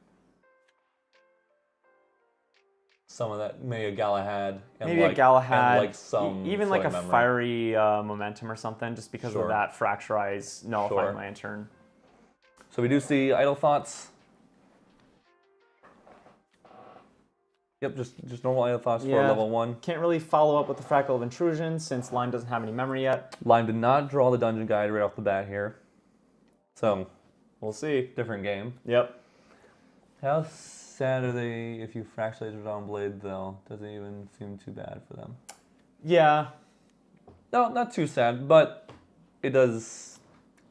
Some of that, maybe a Galahad. And maybe a Galahad. And some even like a memory. fiery momentum or something, just because of that Fracturize nullifying Lantern. So we do see Idle Thoughts. Yep, just normal Idle Thoughts for level 1. Can't really follow up with the Fractal of Intrusion since Lime doesn't have any memory yet. Lime did not draw the Dungeon Guide right off the bat here. So, we'll see. Different game. Yep. How sad are they if you fractalize Drawn Blade, though? Doesn't even seem too bad for them. Yeah. No, not too sad, but it does.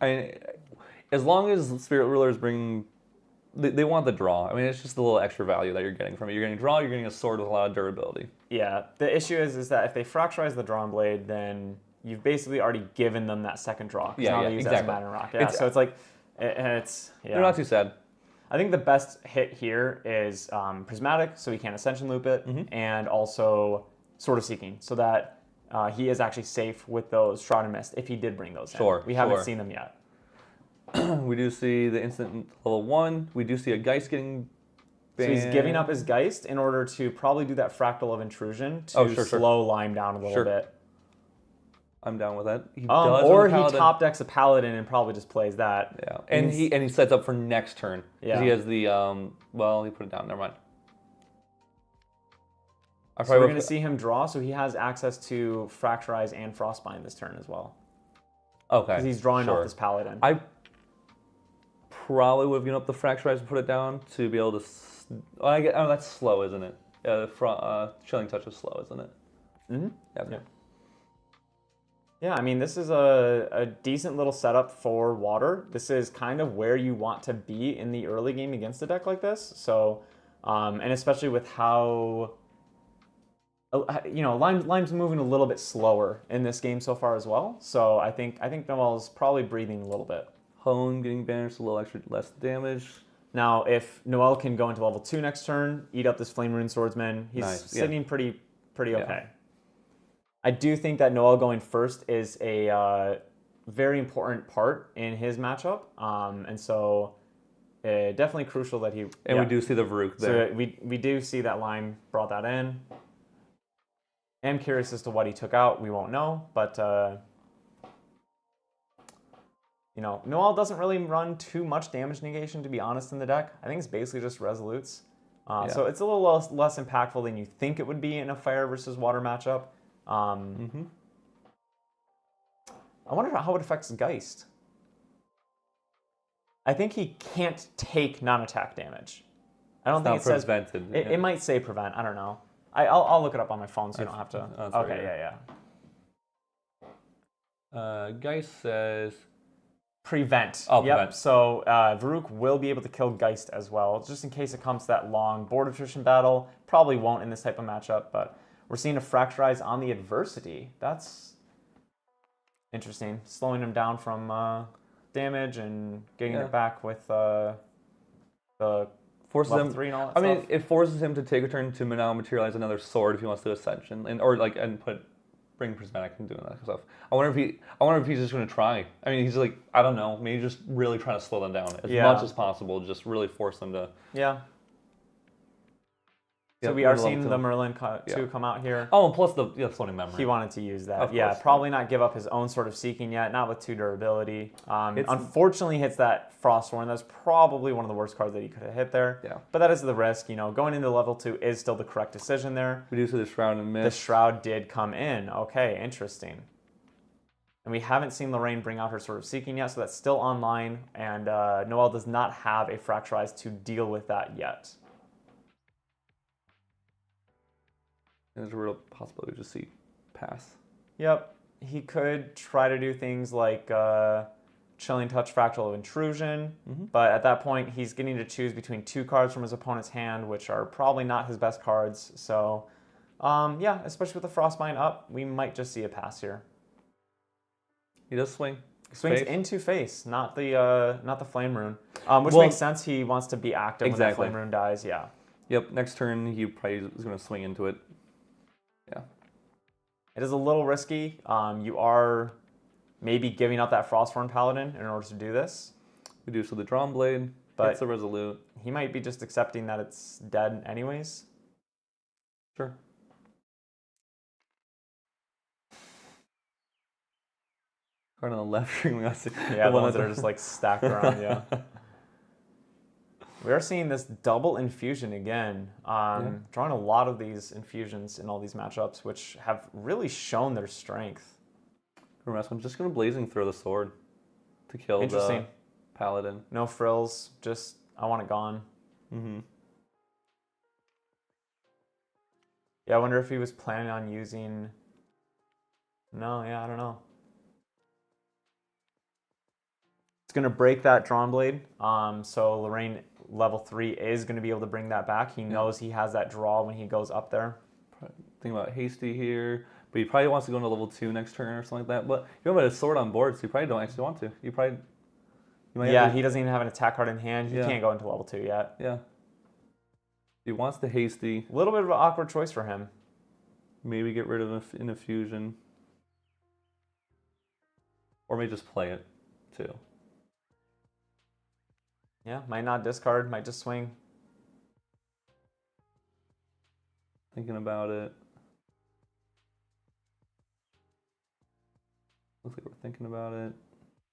I mean, as long as Spirit Rulers bring. They want the draw. I mean, it's just a little extra value that you're getting from it. You're getting draw, you're getting a sword with a lot of durability. Yeah. The issue is that if they fracturize the Drawn Blade, then you've basically already given them that second draw. Now they use it as a Mana Rock. Yeah, so it's like, it's. Yeah. They're not too sad. I think the best hit here is Prismatic, so he can Ascension Loop it, and also Sword of Seeking, so that he is actually safe with those Shroud and Mist if he did bring those in. We haven't seen them yet. We do see the instant level 1. We do see a Geist getting banned. So he's giving up his Geist in order to probably do that Fractal of Intrusion to slow Lime down a little bit. I'm down with that. Or he top decks a Paladin and probably just plays that. Yeah, and he sets up for next turn. Yeah, he has the he put it down. Never mind. So we're going to see him draw, so he has access to Fracturize and Frostbind this turn as well. Okay. Because he's drawing off sure. this paladin. I probably would have given up the fracturize and put it down to be able to. Oh, that's slow, isn't it? Chilling touch is slow, isn't it? Mm-hmm. Yeah. Yeah, I mean, this is a decent little setup for water. This is kind of where you want to be in the early game against a deck like this. So, and especially with how, Lime's moving a little bit slower in this game so far as well. So I think Noel's probably breathing a little bit. Hone getting banished, a little extra less damage. Now, if Noel can go into level 2 next turn, eat up this Flame Rune Swordsman, he's sitting pretty okay. I do think that Noel going first is a very important part in his matchup, and so definitely crucial that he... And we do see the Varuk there. So we do see that Lime brought that in. I'm curious as to what he took out. We won't know, but... Noel doesn't really run too much damage negation, to be honest, in the deck. I think it's basically just Resolutes. So it's a little less impactful than you think it would be in a fire versus water matchup. I wonder how it affects Geist. I think he can't take non-attack damage. I don't think it says prevented. It might say prevent. I don't know. I'll look it up on my phone so you don't have to. Okay, yeah. Geist says prevent. Oh, yep. prevent. So Varuk will be able to kill Geist as well, just in case it comes to that long board attrition battle. Probably won't in this type of matchup, but we're seeing a Fracturize on the Adversity. That's interesting. Slowing him down from damage and getting it back with the forces level him 3 and all that I mean, stuff. it forces him to take a turn to now materialize another sword if he wants to Ascension and bring Prismatic and doing that stuff. I wonder if he's just going to try. I mean, he's like, I don't know, maybe just really trying to slow them down as much as possible. Just really force them to. Yeah. So we are seeing the Merlin 2 come out here. Oh, and plus the floating memory. He wanted to use that. Of course. Probably not give up his own sort of Seeking yet, not with 2 durability. Unfortunately hits that Frostborn. That's probably one of the worst cards that he could have hit there. Yeah. But that is the risk. Going into level 2 is still the correct decision there. We do see the Shroud and Mist. The Shroud did come in. Okay, interesting. And we haven't seen Lorraine bring out her sort of Seeking yet, so that's still online. And Noel does not have a Fracturize to deal with that yet. There's a real possibility to see pass. Yep. He could try to do things like Chilling Touch, Fractal of Intrusion, but at that point he's getting to choose between 2 cards from his opponent's hand, which are probably not his best cards. So, especially with the Frostbind up, we might just see a pass here. He does swing. Swings into face, not the Flame Rune, which makes sense. He wants to be active when the Flame Rune dies. Yeah. Yep. Next turn he probably is going to swing into it. Yeah. It is a little risky. You are maybe giving up that Frostborn Paladin in order to do this. We do so the Drawn Blade, but it's a Resolute. He might be just accepting that it's dead anyways. Sure. Card on the left string, we got to see. Yeah, the ones that are just like stacked around, yeah. We are seeing this double infusion again. Drawing a lot of these infusions in all these matchups, which have really shown their strength. I'm just going to Blazing Throw the sword to kill the Paladin. No frills, just I want it gone. Yeah, I wonder if he was planning on using... No, I don't know. It's going to break that Drawn Blade. So Lorraine level 3 is going to be able to bring that back. He knows he has that draw when he goes up there. Think about Hasty here, but he probably wants to go into level 2 next turn or something like that. But you have a sword on board, so you probably don't actually want to. You might he doesn't even have an attack card in hand. He can't go into level 2 yet. Yeah. He wants the Hasty. A little bit of an awkward choice for him. Maybe get rid of an Infusion. Or may just play it, too. Yeah, might not discard, might just swing. Thinking about it. Looks like we're thinking about it.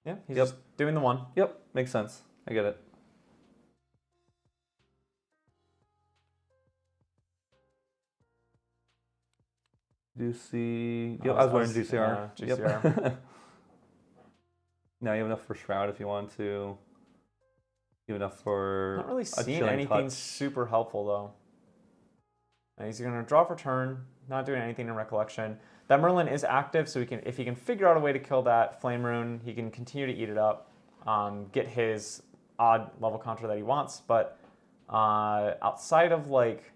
Yeah, he's just doing the one. Yep, makes sense. I get it. Do you see... Yep, I was wearing GCR. GCR. Yep. Now you have enough for Shroud if you want to. You have enough for Not really a seeing Chilling anything Touch. super helpful though. And he's going to draw for turn, not doing anything in Recollection. That Merlin is active, so if he can figure out a way to kill that Flame Rune, he can continue to eat it up, get his odd level counter that he wants. But outside of like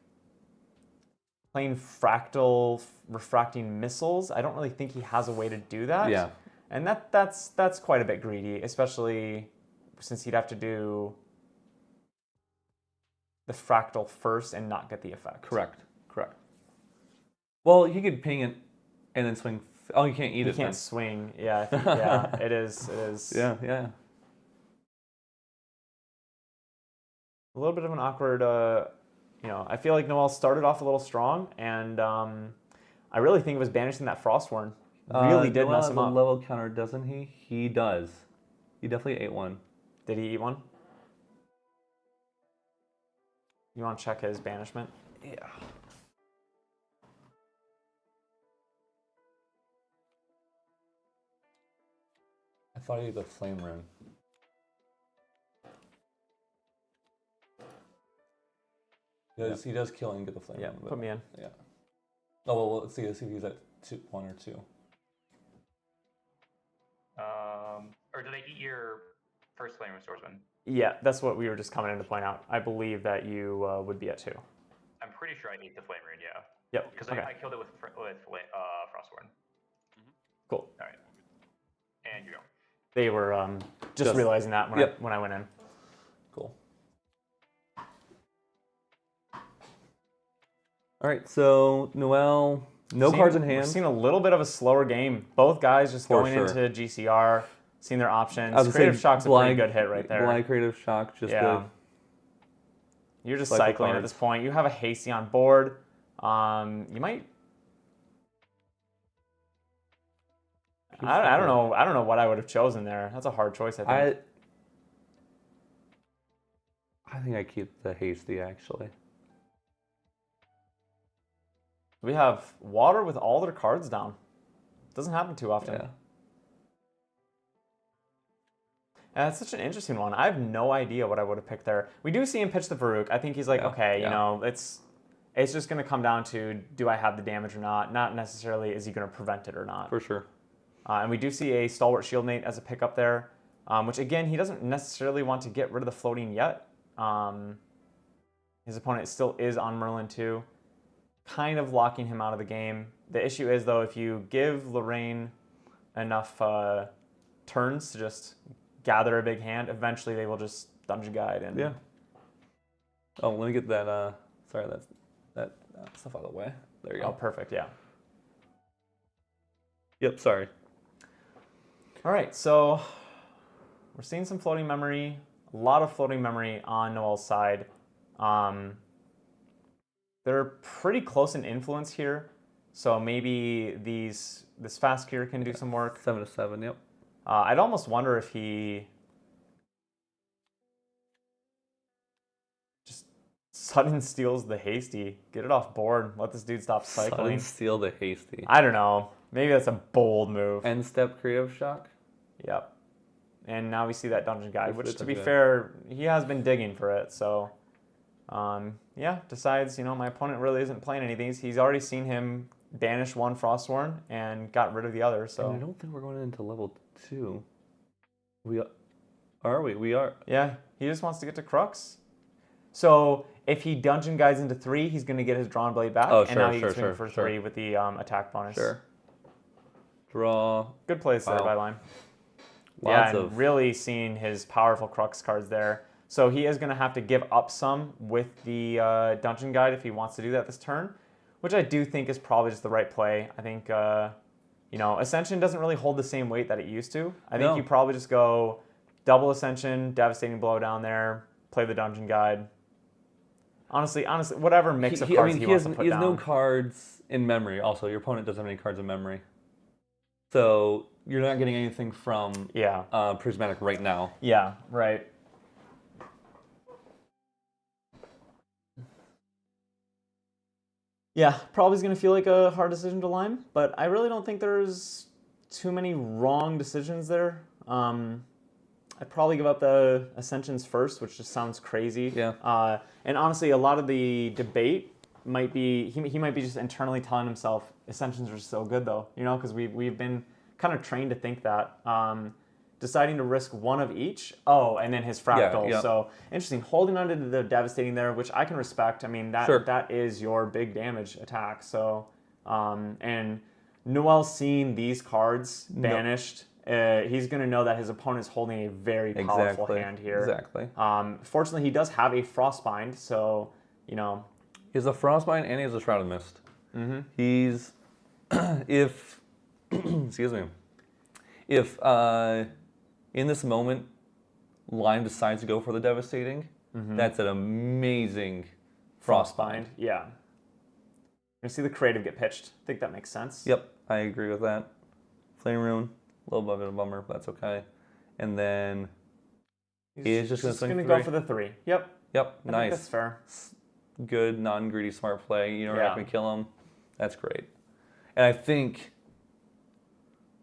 playing fractal refracting missiles, I don't really think he has a way to do that. Yeah. And that's quite a bit greedy, especially since he'd have to do the fractal first and not get the effect. Correct. Well, he could ping it and then swing. Oh, you can't eat it. He can't swing. Yeah, I think, yeah, it is. Yeah. A little bit of an awkward, I feel like Noel started off a little strong, and I really think it was banishing that Frostworn. Really did Noel mess has him a up. level counter, doesn't he? He does. He definitely ate one. Did he eat one? You want to check his banishment? Yeah. I thought he had the Flame Rune. He does kill and get the Flame Yeah, Rune. put me in. Yeah. Oh, well, let's see if he's at 1 or 2. Or do they eat your first flame swordsman? Yeah, that's what we were just coming in to point out. I believe that you would be at 2. I'm pretty sure I ate the flame rune, yeah. Yep. Because Okay. I killed it with Frostworn. Cool. All right. And you go. They were just realizing that when I went in. Cool. All right, so Noel, cards in hand. We've seen a little bit of a slower game. Both guys just For going sure. into GCR, seeing their options. I was gonna Creative say, Shock's a pretty good hit right there. Blind Creative Shock, just Yeah. good. You're just Cycle cycling at cards. this point. You have a hasty on board. You might. I don't know. I don't know what I would have chosen there. That's a hard choice, I think. I think I keep the hasty actually. We have water with all their cards down. Doesn't happen too often. Yeah. And that's such an interesting one. I have no idea what I would have picked there. We do see him pitch the Varuk. I think he's like, okay, it's just going to come down to, do I have the damage or not? Not necessarily is he going to prevent it or not. For sure. And we do see a Stalwart Shieldmate as a pickup there, which again, he doesn't necessarily want to get rid of the floating yet. His opponent still is on Merlin too, kind of locking him out of the game. The issue is though, if you give Lorraine enough turns to just gather a big hand, eventually they will just Dungeon Guide and Yeah. Oh, let me get that. Sorry, that stuff out of the way. There you go. Oh, perfect. Yeah. Yep. Sorry. All right, so we're seeing some floating memory, a lot of floating memory on Noel's side. They're pretty close in influence here, so maybe this fast gear can do some work. 7 to 7. Yep. I'd almost wonder if he just sudden steals the hasty, get it off board, let this dude stop cycling. Sudden steal the hasty. I don't know. Maybe that's a bold move. End step Creative Shock. Yep. And now we see that Dungeon Guide, which, to be Dungeon fair, he has been digging for it. So, decides, my opponent really isn't playing any of these. He's already seen him banish one Frostworn and got rid of the other. So And I don't think we're going into level 2. Are we? We are. yeah, he just wants to get to Crux. So if he Dungeon Guides into 3, he's going to get his Drawn Blade back. Oh, and sure, now he sure, can swing sure, for sure. 3 with the attack bonus. Sure. Draw. Good plays there Wow. by Lime. Lots and of really seeing his powerful Crux cards there. So he is going to have to give up some with the Dungeon Guide if he wants to do that this turn, which I do think is probably just the right play. I think, Ascension doesn't really hold the same weight that it used to. I think No. you probably just go double Ascension, Devastating Blow down there, play the Dungeon Guide. Honestly, whatever mix of cards he wants to put he has down. no cards in memory. Also, your opponent doesn't have any cards in memory. So you're not getting anything from Prismatic right now. Yeah, right. Yeah, probably is going to feel like a hard decision to Lime, but I really don't think there's too many wrong decisions there. I'd probably give up the Ascensions first, which just sounds crazy. Yeah. And honestly, a lot of the debate might be he might be just internally telling himself Ascensions are so good though, because we've been kind of trained to think that. Deciding to risk one of each. Oh, and then his fractal. Yeah. So interesting. Holding on to the devastating there, which I can respect. I mean that is your big damage attack. So and Noel's seeing these cards banished. He's going to know that his opponent is holding a very powerful hand here. Exactly. Fortunately, he does have a Frostbind, so, He has a Frostbind and he has a Shrouded Mist. Mm-hmm. He's, if, excuse me, if in this moment Lime decides to go for the Devastating, that's an amazing Frostbind. Yeah. You're going to see the creative get pitched. I think that makes sense. Yep, I agree with that. Flame Rune. A little bit of a bummer, but that's okay. And then he's just going to go for the 3. Yep. Yep, I nice. think that's fair. Good, non-greedy, smart play. You're not going to kill him. That's great. And I think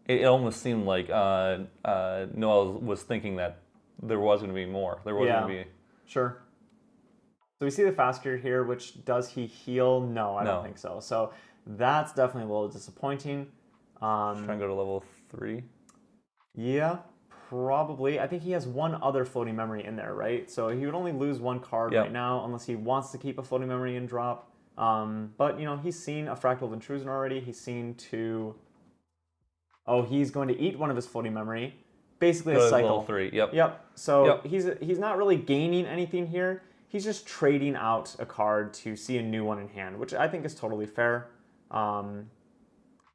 it almost seemed like Noel was thinking that there was going to be more. There was going to be... Sure. So we see the fast cure here, which does he heal? No, I don't think so. So that's definitely a little disappointing. Trying to go to level 3. Yeah, probably. I think he has one other floating memory in there, right? So he would only lose one card right now unless he wants to keep a floating memory and drop. But, he's seen a Fractal of Intrusion already. He's seen 2... Oh, he's going to eat one of his floating memory. Basically a cycle. Level 3, yep. Yep. So he's not really gaining anything here. He's just trading out a card to see a new one in hand, which I think is totally fair.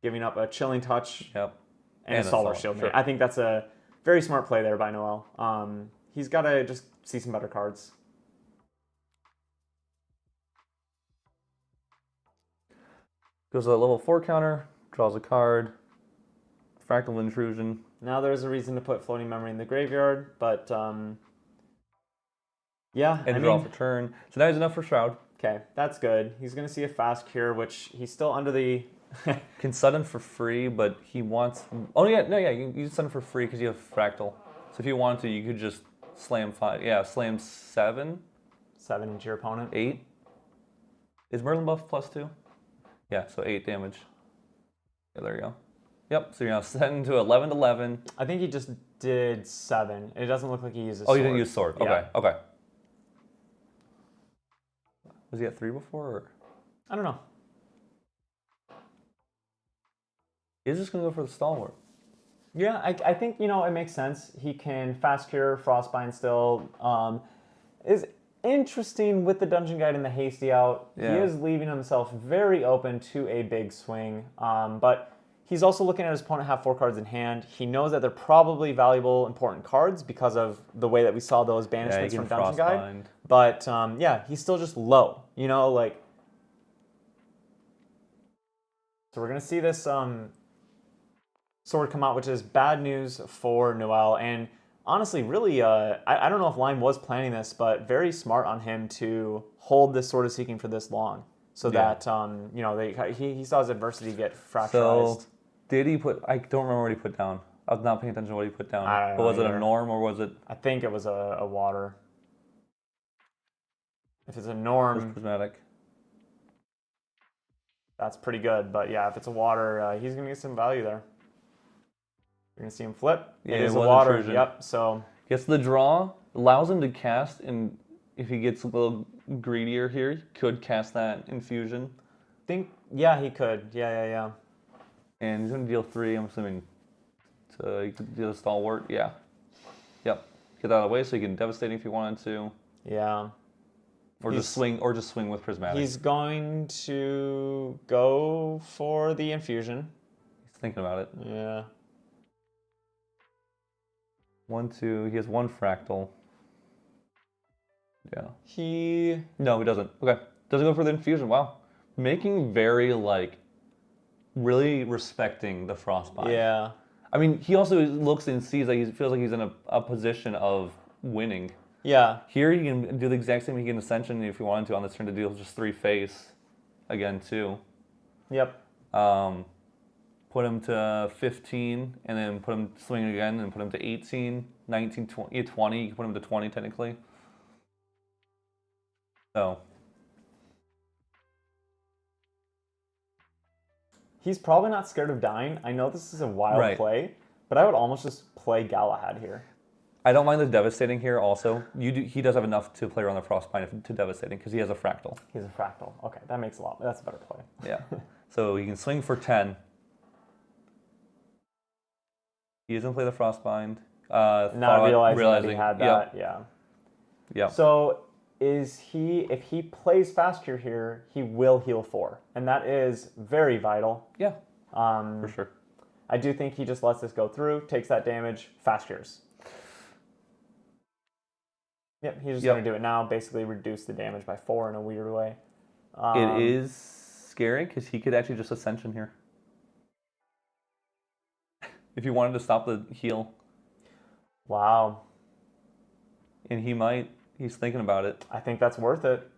Giving up a Chilling Touch. Yep. And a Solar Shield. Sure. I think that's a very smart play there by Noel. He's got to just see some better cards. Goes to the level 4 counter, draws a card, Fractal Intrusion. Now there's a reason to put Floating Memory in the graveyard, but yeah. And draw for turn. So now he's enough for Shroud. Okay, that's good. He's going to see a fast cure, which he's still under the... Can sudden for free, but he wants... Oh, yeah, no, yeah, you can sudden for free because you have Fractal. So if you want to, you could just slam 5. Yeah, slam 7. 7 into your opponent. 8. Is Merlin buff +2? Yeah, so 8 damage. Yeah, there you go. Yep, so you're now setting to 11-11. I think he just did 7. It doesn't look like he uses sword. He didn't use sword. Okay, yeah. Okay. Was he at 3 before? Or? I don't know. He's just going to go for the Stalwart. Yeah, I think, it makes sense. He can fast cure, Frostbind still. Is interesting with the Dungeon Guide and the Hasty out. Yeah. He is leaving himself very open to a big swing. But he's also looking at his opponent have 4 cards in hand. He knows that they're probably valuable, important cards because of the way that we saw those banishments from Dungeon Guide. But, he's still just low. So we're going to see this... sword come out, which is bad news for Noel. And honestly, really, I don't know if Lime was planning this, but very smart on him to hold this Sword of Seeking for this long. So that, he saw his adversity get fracturized. So, did he put... I don't remember what he put down. I was not paying attention to what he put down. I don't know but was either. it a norm or was it... I think it was a water. If it's a norm... Prismatic. That's pretty good. But yeah, if it's a water, he's going to get some value there. You're going to see him flip. Yeah, it is a water. Intrusion. Yep, so... Gets the draw, allows him to cast, and if he gets a little greedier here, he could cast that Infusion. Yeah, he could. Yeah. And he's going to deal 3, I'm assuming, to he could deal a Stalwart. Yeah. Yep. Get that out of the way so he can Devastating if he wanted to. Yeah. Or just swing with Prismatic. He's going to go for the Infusion. He's thinking about it. Yeah. 1, 2. He has 1 Fractal. Yeah. No, he doesn't. Okay. Doesn't go for the Infusion. Wow. Making very, really respecting the Frostbind. Yeah. I mean, he also looks and sees that he feels like he's in a position of winning. Yeah. Here he can do the exact same. He can Ascension if he wanted to on this turn to deal just 3 face again too. Yep. put him to 15, and then put him swing again, and put him to 18, 19, 20. Yeah, 20. You can put him to 20 technically. So He's probably not scared of dying. I know this is a wild Right. play, but I would almost just play Galahad here. I don't mind the devastating here. Also, he does have enough to play around the Frostbind to devastating because he has a fractal. He's a fractal. Okay, that makes a lot. That's a better play. Yeah. So he can swing for 10. He doesn't play the Frostbind. Not realizing that he had that. Yep. Yeah. Yep. So if he plays faster here, he will heal 4, and that is very vital. Yeah. For sure. I do think he just lets this go through, takes that damage, fast cures. Yep, he's just going to do it now, basically reduce the damage by 4 in a weird way. It is scary because he could actually just Ascension here. If he wanted to stop the heal. Wow. And he might. He's thinking about it. I think that's worth it.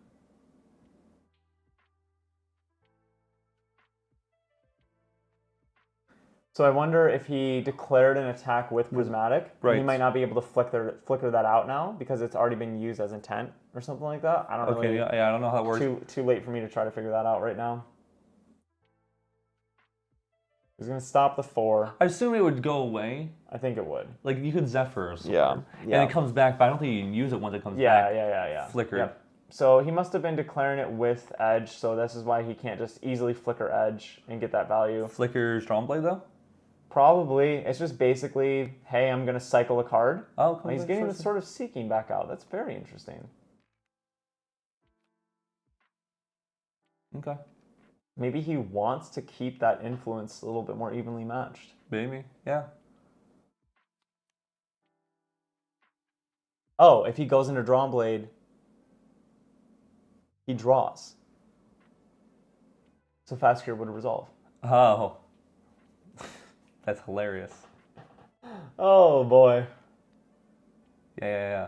So I wonder if he declared an attack with Prismatic, Right. he might not be able to flicker that out now because it's already been used as intent or something like that. I don't know. Okay, Really, yeah, I don't know how it works. too late for me to try to figure that out right now. He's going to stop the 4. I assume it would go away. I think it would. Like, you could Zephyr or something. Yeah. And it comes back, but I don't think you can use it once it comes back. Yeah. Flickered. Yep. So he must have been declaring it with Edge, so this is why he can't just easily flicker Edge and get that value. Flicker Strongblade, though? Probably. It's just basically, hey, I'm going to cycle a card. Oh, He's getting the sort of Seeking back out. That's very interesting. Okay. Maybe he wants to keep that influence a little bit more evenly matched. Maybe, yeah. Oh, if he goes into Drawnblade, he draws. So Fast Cure would resolve. Oh. That's hilarious. Oh, boy. Yeah.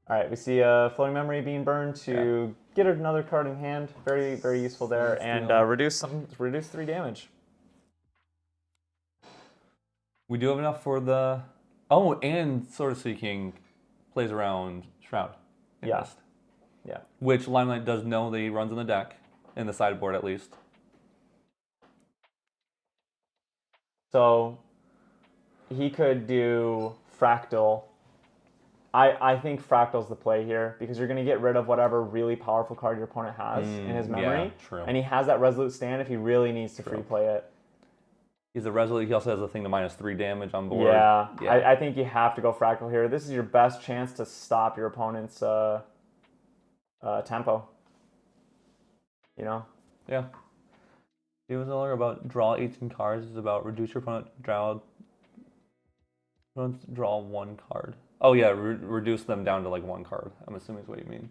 All right, we see a Floating Memory being burned to get another card in hand. Very, very useful there. And reduce 3 damage. We do have enough for the... Oh, and Sword of Seeking plays around Shroud. Yeah. Which Limelight does know that he runs in the deck, in the sideboard at least. So he could do Fractal. I think Fractal's the play here because you're going to get rid of whatever really powerful card your opponent has in his memory. Yeah, true. And he has that Resolute Stand if he really needs to free play it. He's a Resolute. He also has a thing to -3 damage on board. Yeah. I think you have to go Fractal here. This is your best chance to stop your opponent's tempo. You know? Yeah. It was all about draw 18 cards. It's about reduce your opponent draw 1 card. Oh yeah, reduce them down to like 1 card. I'm assuming is what you mean.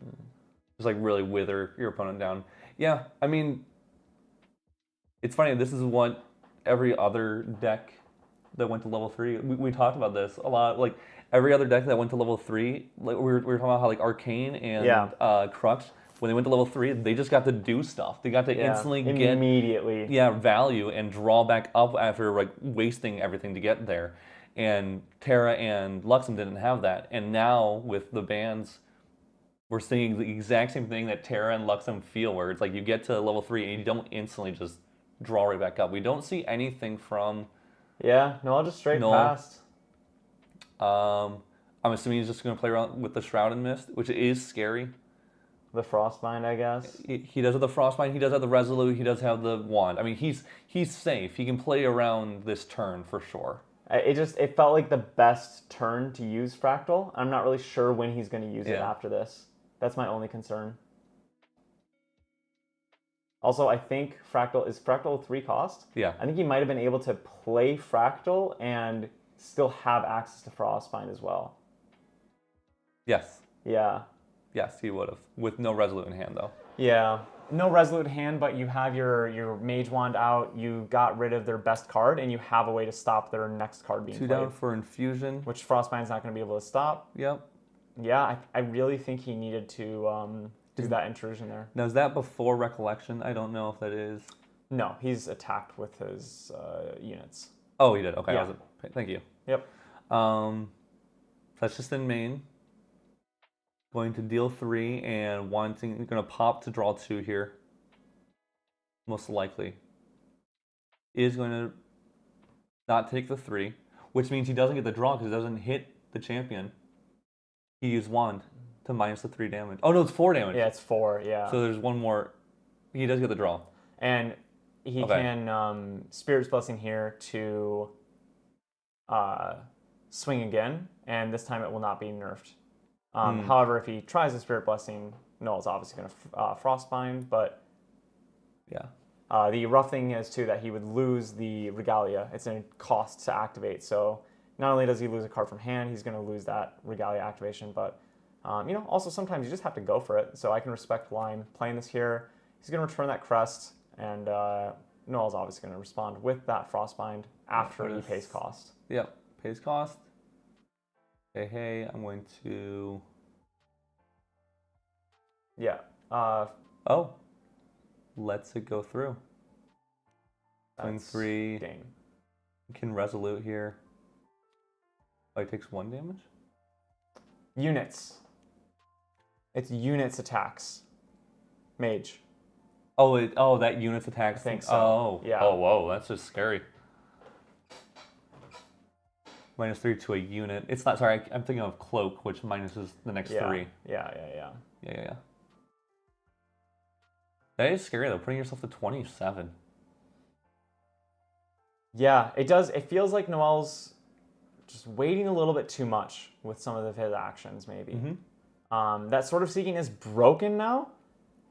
Just like really wither your opponent down. Yeah, I mean, it's funny. This is what every other deck that went to level 3. We talked about this a lot. Like every other deck that went to level 3, like we were talking about how like Arcane and Crux. When they went to level 3, they just got to do stuff. They got to instantly get immediately value and draw back up after like wasting everything to get there. And Terra and Luxem didn't have that. And now with the bans, we're seeing the exact same thing that Terra and Luxem feel, where it's like you get to level 3 and you don't instantly just draw right back up. We don't see anything from I'll just straight past. I'm assuming he's just going to play around with the Shroud and Mist, which is scary. The Frostbind, I guess. He does have the Frostbind. He does have the Resolute. He does have the Wand. I mean, he's safe. He can play around this turn for sure. It felt like the best turn to use Fractal. I'm not really sure when he's going to use it after this. That's my only concern. Also, I think is Fractal 3 cost? Yeah. I think he might have been able to play Fractal and still have access to Frostbind as well. Yes. Yeah. Yes, he would have. With no Resolute in hand, though. Yeah. No Resolute hand, but you have your Mage Wand out, you got rid of their best card, and you have a way to stop their next card being 2 played. down for Infusion. Which Frostbind's not going to be able to stop. Yep. Yeah, I really think he needed to do that intrusion there. Now, is that before Recollection? I don't know if that is. No, he's attacked with his units. Oh, he did. Okay, Yeah. thank you. Yep. That's just in main. Going to deal 3 and going to pop to draw 2 here. Most likely. Is going to not take the 3, which means he doesn't get the draw because it doesn't hit the champion. He used wand to minus the 3 damage. Oh no, it's 4 damage. Yeah, it's 4. Yeah. So there's one more. He does get the draw. And he can Spirit's Blessing here to swing again, and this time it will not be nerfed. However, if he tries the Spirit Blessing, Noel's obviously going to Frostbind, but yeah. The rough thing is, too, that he would lose the Regalia. It's a cost to activate, so not only does he lose a card from hand, he's going to lose that Regalia activation, but also sometimes you just have to go for it. So I can respect Lime playing this here. He's going to return that Crest, and Noel's obviously going to respond with that Frostbind after he pays cost. Yep, pays cost. Hey, I'm going to... Yeah. Oh. Lets it go through. Swing 3. Dang. Can Resolute here. Oh, he takes 1 damage? Units. It's units attacks. Mage. Oh, that units attacks. I think so. Oh, yeah. Oh, whoa, that's just scary. Minus 3 to a unit. It's not, sorry, I'm thinking of Cloak, which minuses the next 3. Yeah. That is scary, though, putting yourself to 27. Yeah, it does. It feels like Noel's just waiting a little bit too much with some of his actions, maybe. Mm-hmm. That sort of seeking is broken now,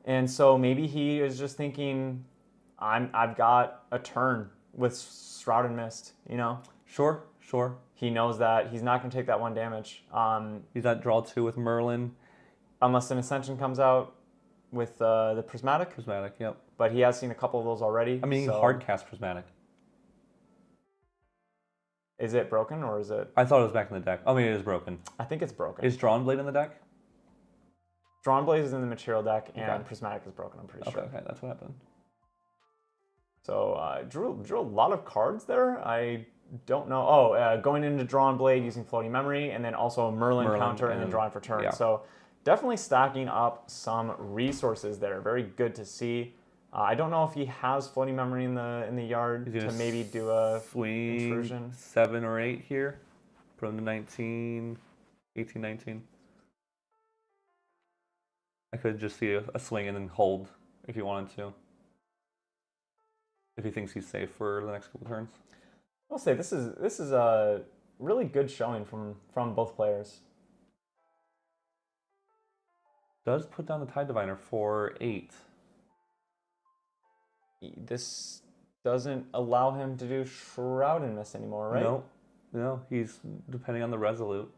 and so maybe he is just thinking, I've got a turn with Shroud and Mist, you know? Sure. He knows that he's not going to take that 1 damage. He's at draw 2 with Merlin. Unless an Ascension comes out with the Prismatic. Prismatic, yep. But he has seen a couple of those already. I mean, so... hard cast Prismatic. Is it broken or is it? I thought it was back in the deck. I mean, it is broken. I think it's broken. Is Drawn Blade in the deck? Drawn Blade is in the material deck, and Prismatic is broken, I'm pretty sure. Okay, that's what happened. So drew a lot of cards there. I don't know. Oh, going into Drawn Blade using Floating Memory, and then also Merlin counter, and then drawing for turn. Yeah. So definitely stacking up some resources there. Very good to see. I don't know if he has Floating Memory in the yard to maybe do a swing intrusion. 7 or 8 here. Put him to 19, 18, 19. I could just see a swing and then hold if he wanted to. If he thinks he's safe for the next couple turns. I'll say this is a really good showing from both players. Does put down the Tide Diviner for 8. This doesn't allow him to do Shroud and Miss anymore, right? No, he's depending on the Resolute.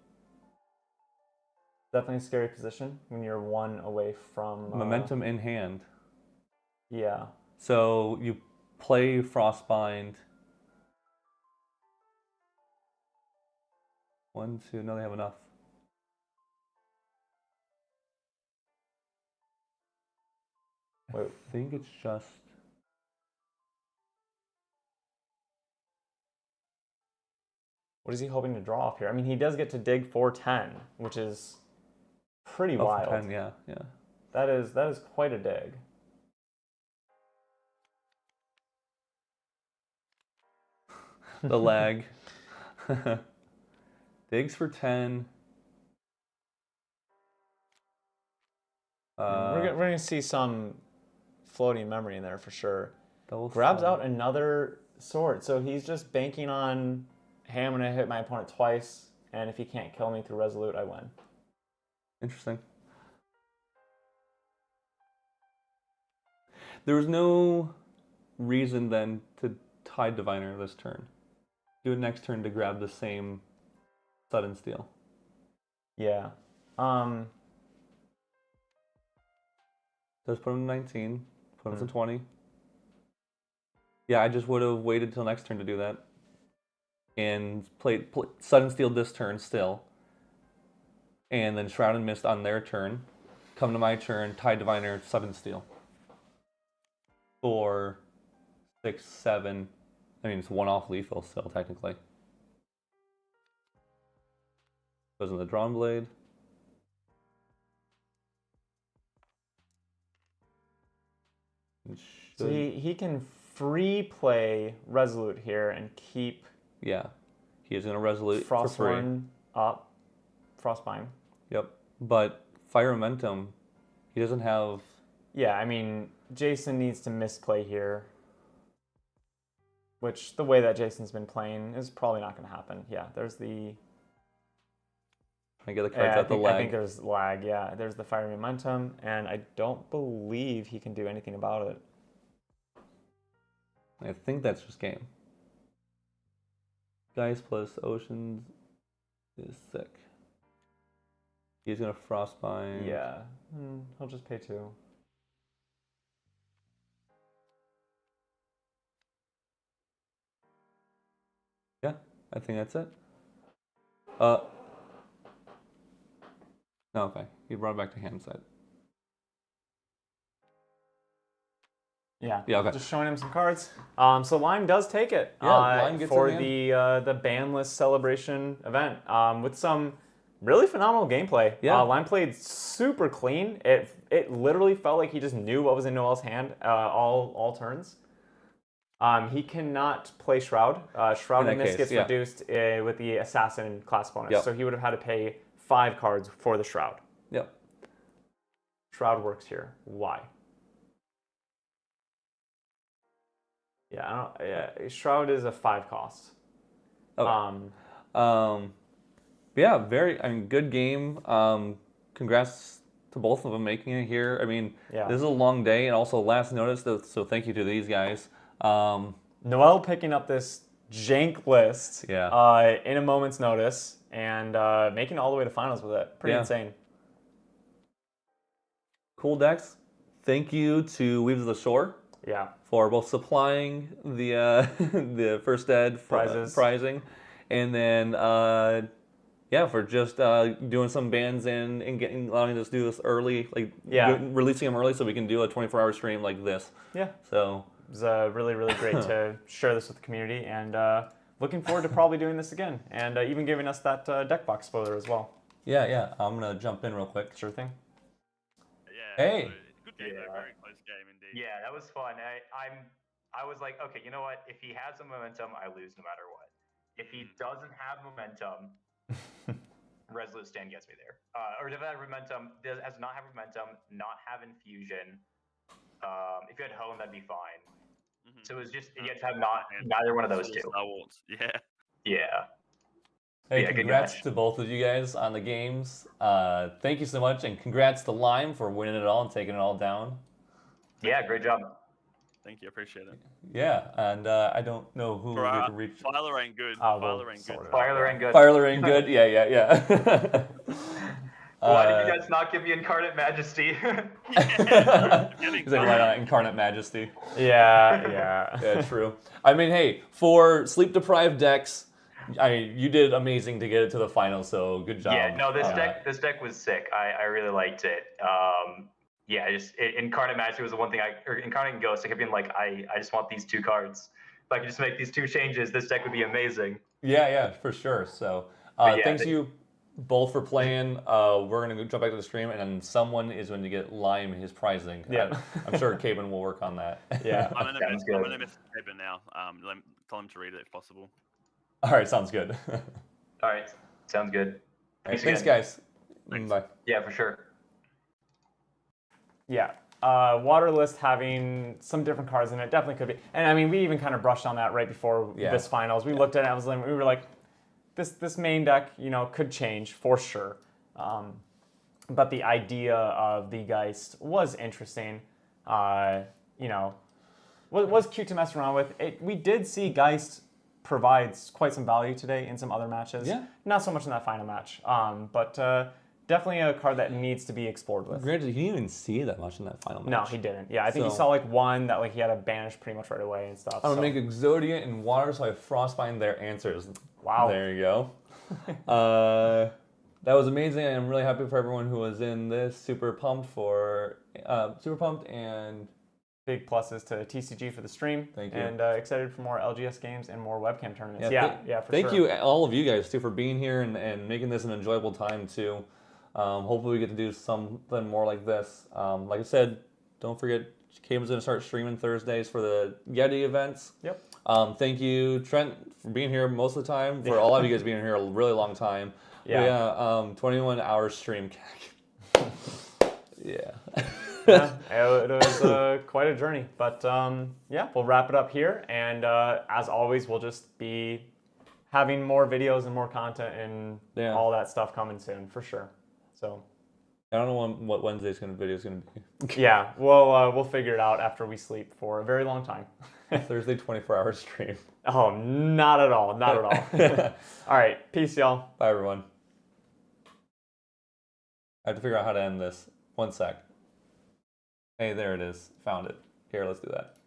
Definitely a scary position when you're 1 away from... Momentum in hand. Yeah. So you play Frostbind. 1, 2, no, they have enough. Wait. I think it's just... What is he hoping to draw off here? I mean, he does get to dig 410, which is pretty wild. 10, yeah. That is quite a dig. The lag. Digs for 10. We're gonna see some Floating Memory in there for sure. Grabs out another sword, so he's just banking on, hey, I'm gonna hit my opponent twice, and if he can't kill me through Resolute, I win. Interesting. There was no reason then to Tide Diviner this turn. Do it next turn to grab the same Sudden Steal. Yeah. Does put him to 19. Put him to 20. Yeah, I just would have waited till next turn to do that. And played Sudden Steal this turn still. And then Shroud and Mist on their turn. Come to my turn, Tide Diviner, Sudden Steal. For 6, 7. I mean, it's 1 off lethal still, technically. Goes in the Drawn Blade. So he can free play Resolute here and keep Yeah. He is going to Resolute for free. Frostborn up, Frostbind. Yep. But Fire Momentum, he doesn't have... Yeah, I mean, Jason needs to misplay here. Which, the way that Jason's been playing, is probably not going to happen. Yeah, there's the... I get the cards at the lag. I think there's lag, yeah. There's the Fire Momentum, and I don't believe he can do anything about it. I think that's just game. Dice plus Oceans is sick. He's going to Frostbind. Yeah, he'll just pay 2. Yeah, I think that's it. No, okay. He brought it back to hand side. Yeah. Yeah, okay. Just showing him some cards. So Lime does take it. Yeah, Lime gets for it in. the banless celebration event with some really phenomenal gameplay. Yeah. Lime played super clean. It literally felt like he just knew what was in Noel's hand all turns. He cannot play Shroud. Shroud In in that this case, gets yeah. reduced with the Assassin class bonus. Yep. So he would have had to pay 5 cards for the Shroud. Yep. Shroud works here. Why? Yeah, Shroud is a 5 cost. Okay. Yeah, good game. Congrats to both of them making it here. I mean, Yeah. this is a long day and also last notice, so thank you to these guys. Noel picking up this jank list Yeah. in a moment's notice and making it all the way to finals with it. Pretty Yeah. insane. Cool decks. Thank you to Weaves of the Shore Yeah. for both supplying the the first ed prizing, and then for just doing some bans and allowing us to do this early, releasing them early so we can do a 24-hour stream like this. Yeah. So it was really, really great to share this with the community, and looking forward to probably doing this again, and even giving us that deck box spoiler as well. Yeah. I'm gonna jump in real quick. Sure thing. Yeah. Hey. Good game, though. Very close game indeed. Yeah, that was fun. I was like, okay, you know what? If he has some momentum, I lose no matter what. If he doesn't have momentum, Resolute Stand gets me there. Or if I have momentum, does not have momentum, not have infusion. If you had home, that'd be fine. So it was just you have to have neither one of those two. Star Wars. Yeah. Yeah. Hey, Yeah, good congrats match. to both of you guys on the games. Thank you so much, and congrats to Lime for winning it all and taking it all down. Yeah, great job. Thank you. Appreciate it. Yeah, and I don't know who we can reach. Filer ain't good. We'll Filer ain't good. sort it out. Filer ain't good. Firler ain't good. Yeah. Why did you guys not give me Incarnate Majesty? He's like, why not Incarnate Majesty? Yeah. Yeah, true. I mean, hey, for sleep-deprived decks, you did amazing to get it to the final, so good job. Yeah, no, this deck was sick. I really liked it. Incarnate Majesty was the one thing or Incarnate Ghost, I kept being like, I just want these 2 cards. If I could just make these 2 changes, this deck would be amazing. Yeah, for sure. So, thanks you both for playing. We're going to jump back to the stream, and then someone is going to get Lime his prizing. Yeah. I'm sure Caben will work on that. Yeah. I'm going to message Kevin now. Tell him to read it if possible. All right, sounds good. All right, sounds good. Thanks, guys. Thanks. Bye. Yeah, for sure. Yeah. Water list having some different cards in it definitely could be. And I mean, we even kind of brushed on that right before this finals. We looked at it and we were like, this main deck, could change for sure. But the idea of the Geist was interesting. Was cute to mess around with. We did see Geist provides quite some value today in some other matches. Yeah. Not so much in that final match. But definitely a card that needs to be explored with. Granted, he didn't even see that much in that final match. No, he didn't. Yeah, I think he saw one that he had to banish pretty much right away and stuff. I'm gonna make Exodia and Water, so I Frostbind their answers. Wow. There you go. That was amazing. I'm really happy for everyone who was in this. Super pumped and big pluses to TCG for the stream. Thank you. And excited for more LGS games and more webcam tournaments. For thank sure. you, all of you guys, too, for being here and making this an enjoyable time, too. Hopefully we get to do something more like this. Like I said, don't forget, Cameron's going to start streaming Thursdays for the Yeti events. Yep. Thank you, Trent, for being here most of the time. For all of you guys being here a really long time. Yeah. 21 hours stream. Yeah. Yeah, it was quite a journey. But yeah, we'll wrap it up here. And as always, we'll just be having more videos and more content and all that stuff coming soon, for sure. So I don't know what Wednesday's video is going to be. Yeah, we'll figure it out after we sleep for a very long time. Thursday, 24-hour stream. Oh, not at all. Not at all. All right. Peace, y'all. Bye, everyone. I have to figure out how to end this. 1 sec. Hey, there it is. Found it. Here, let's do that.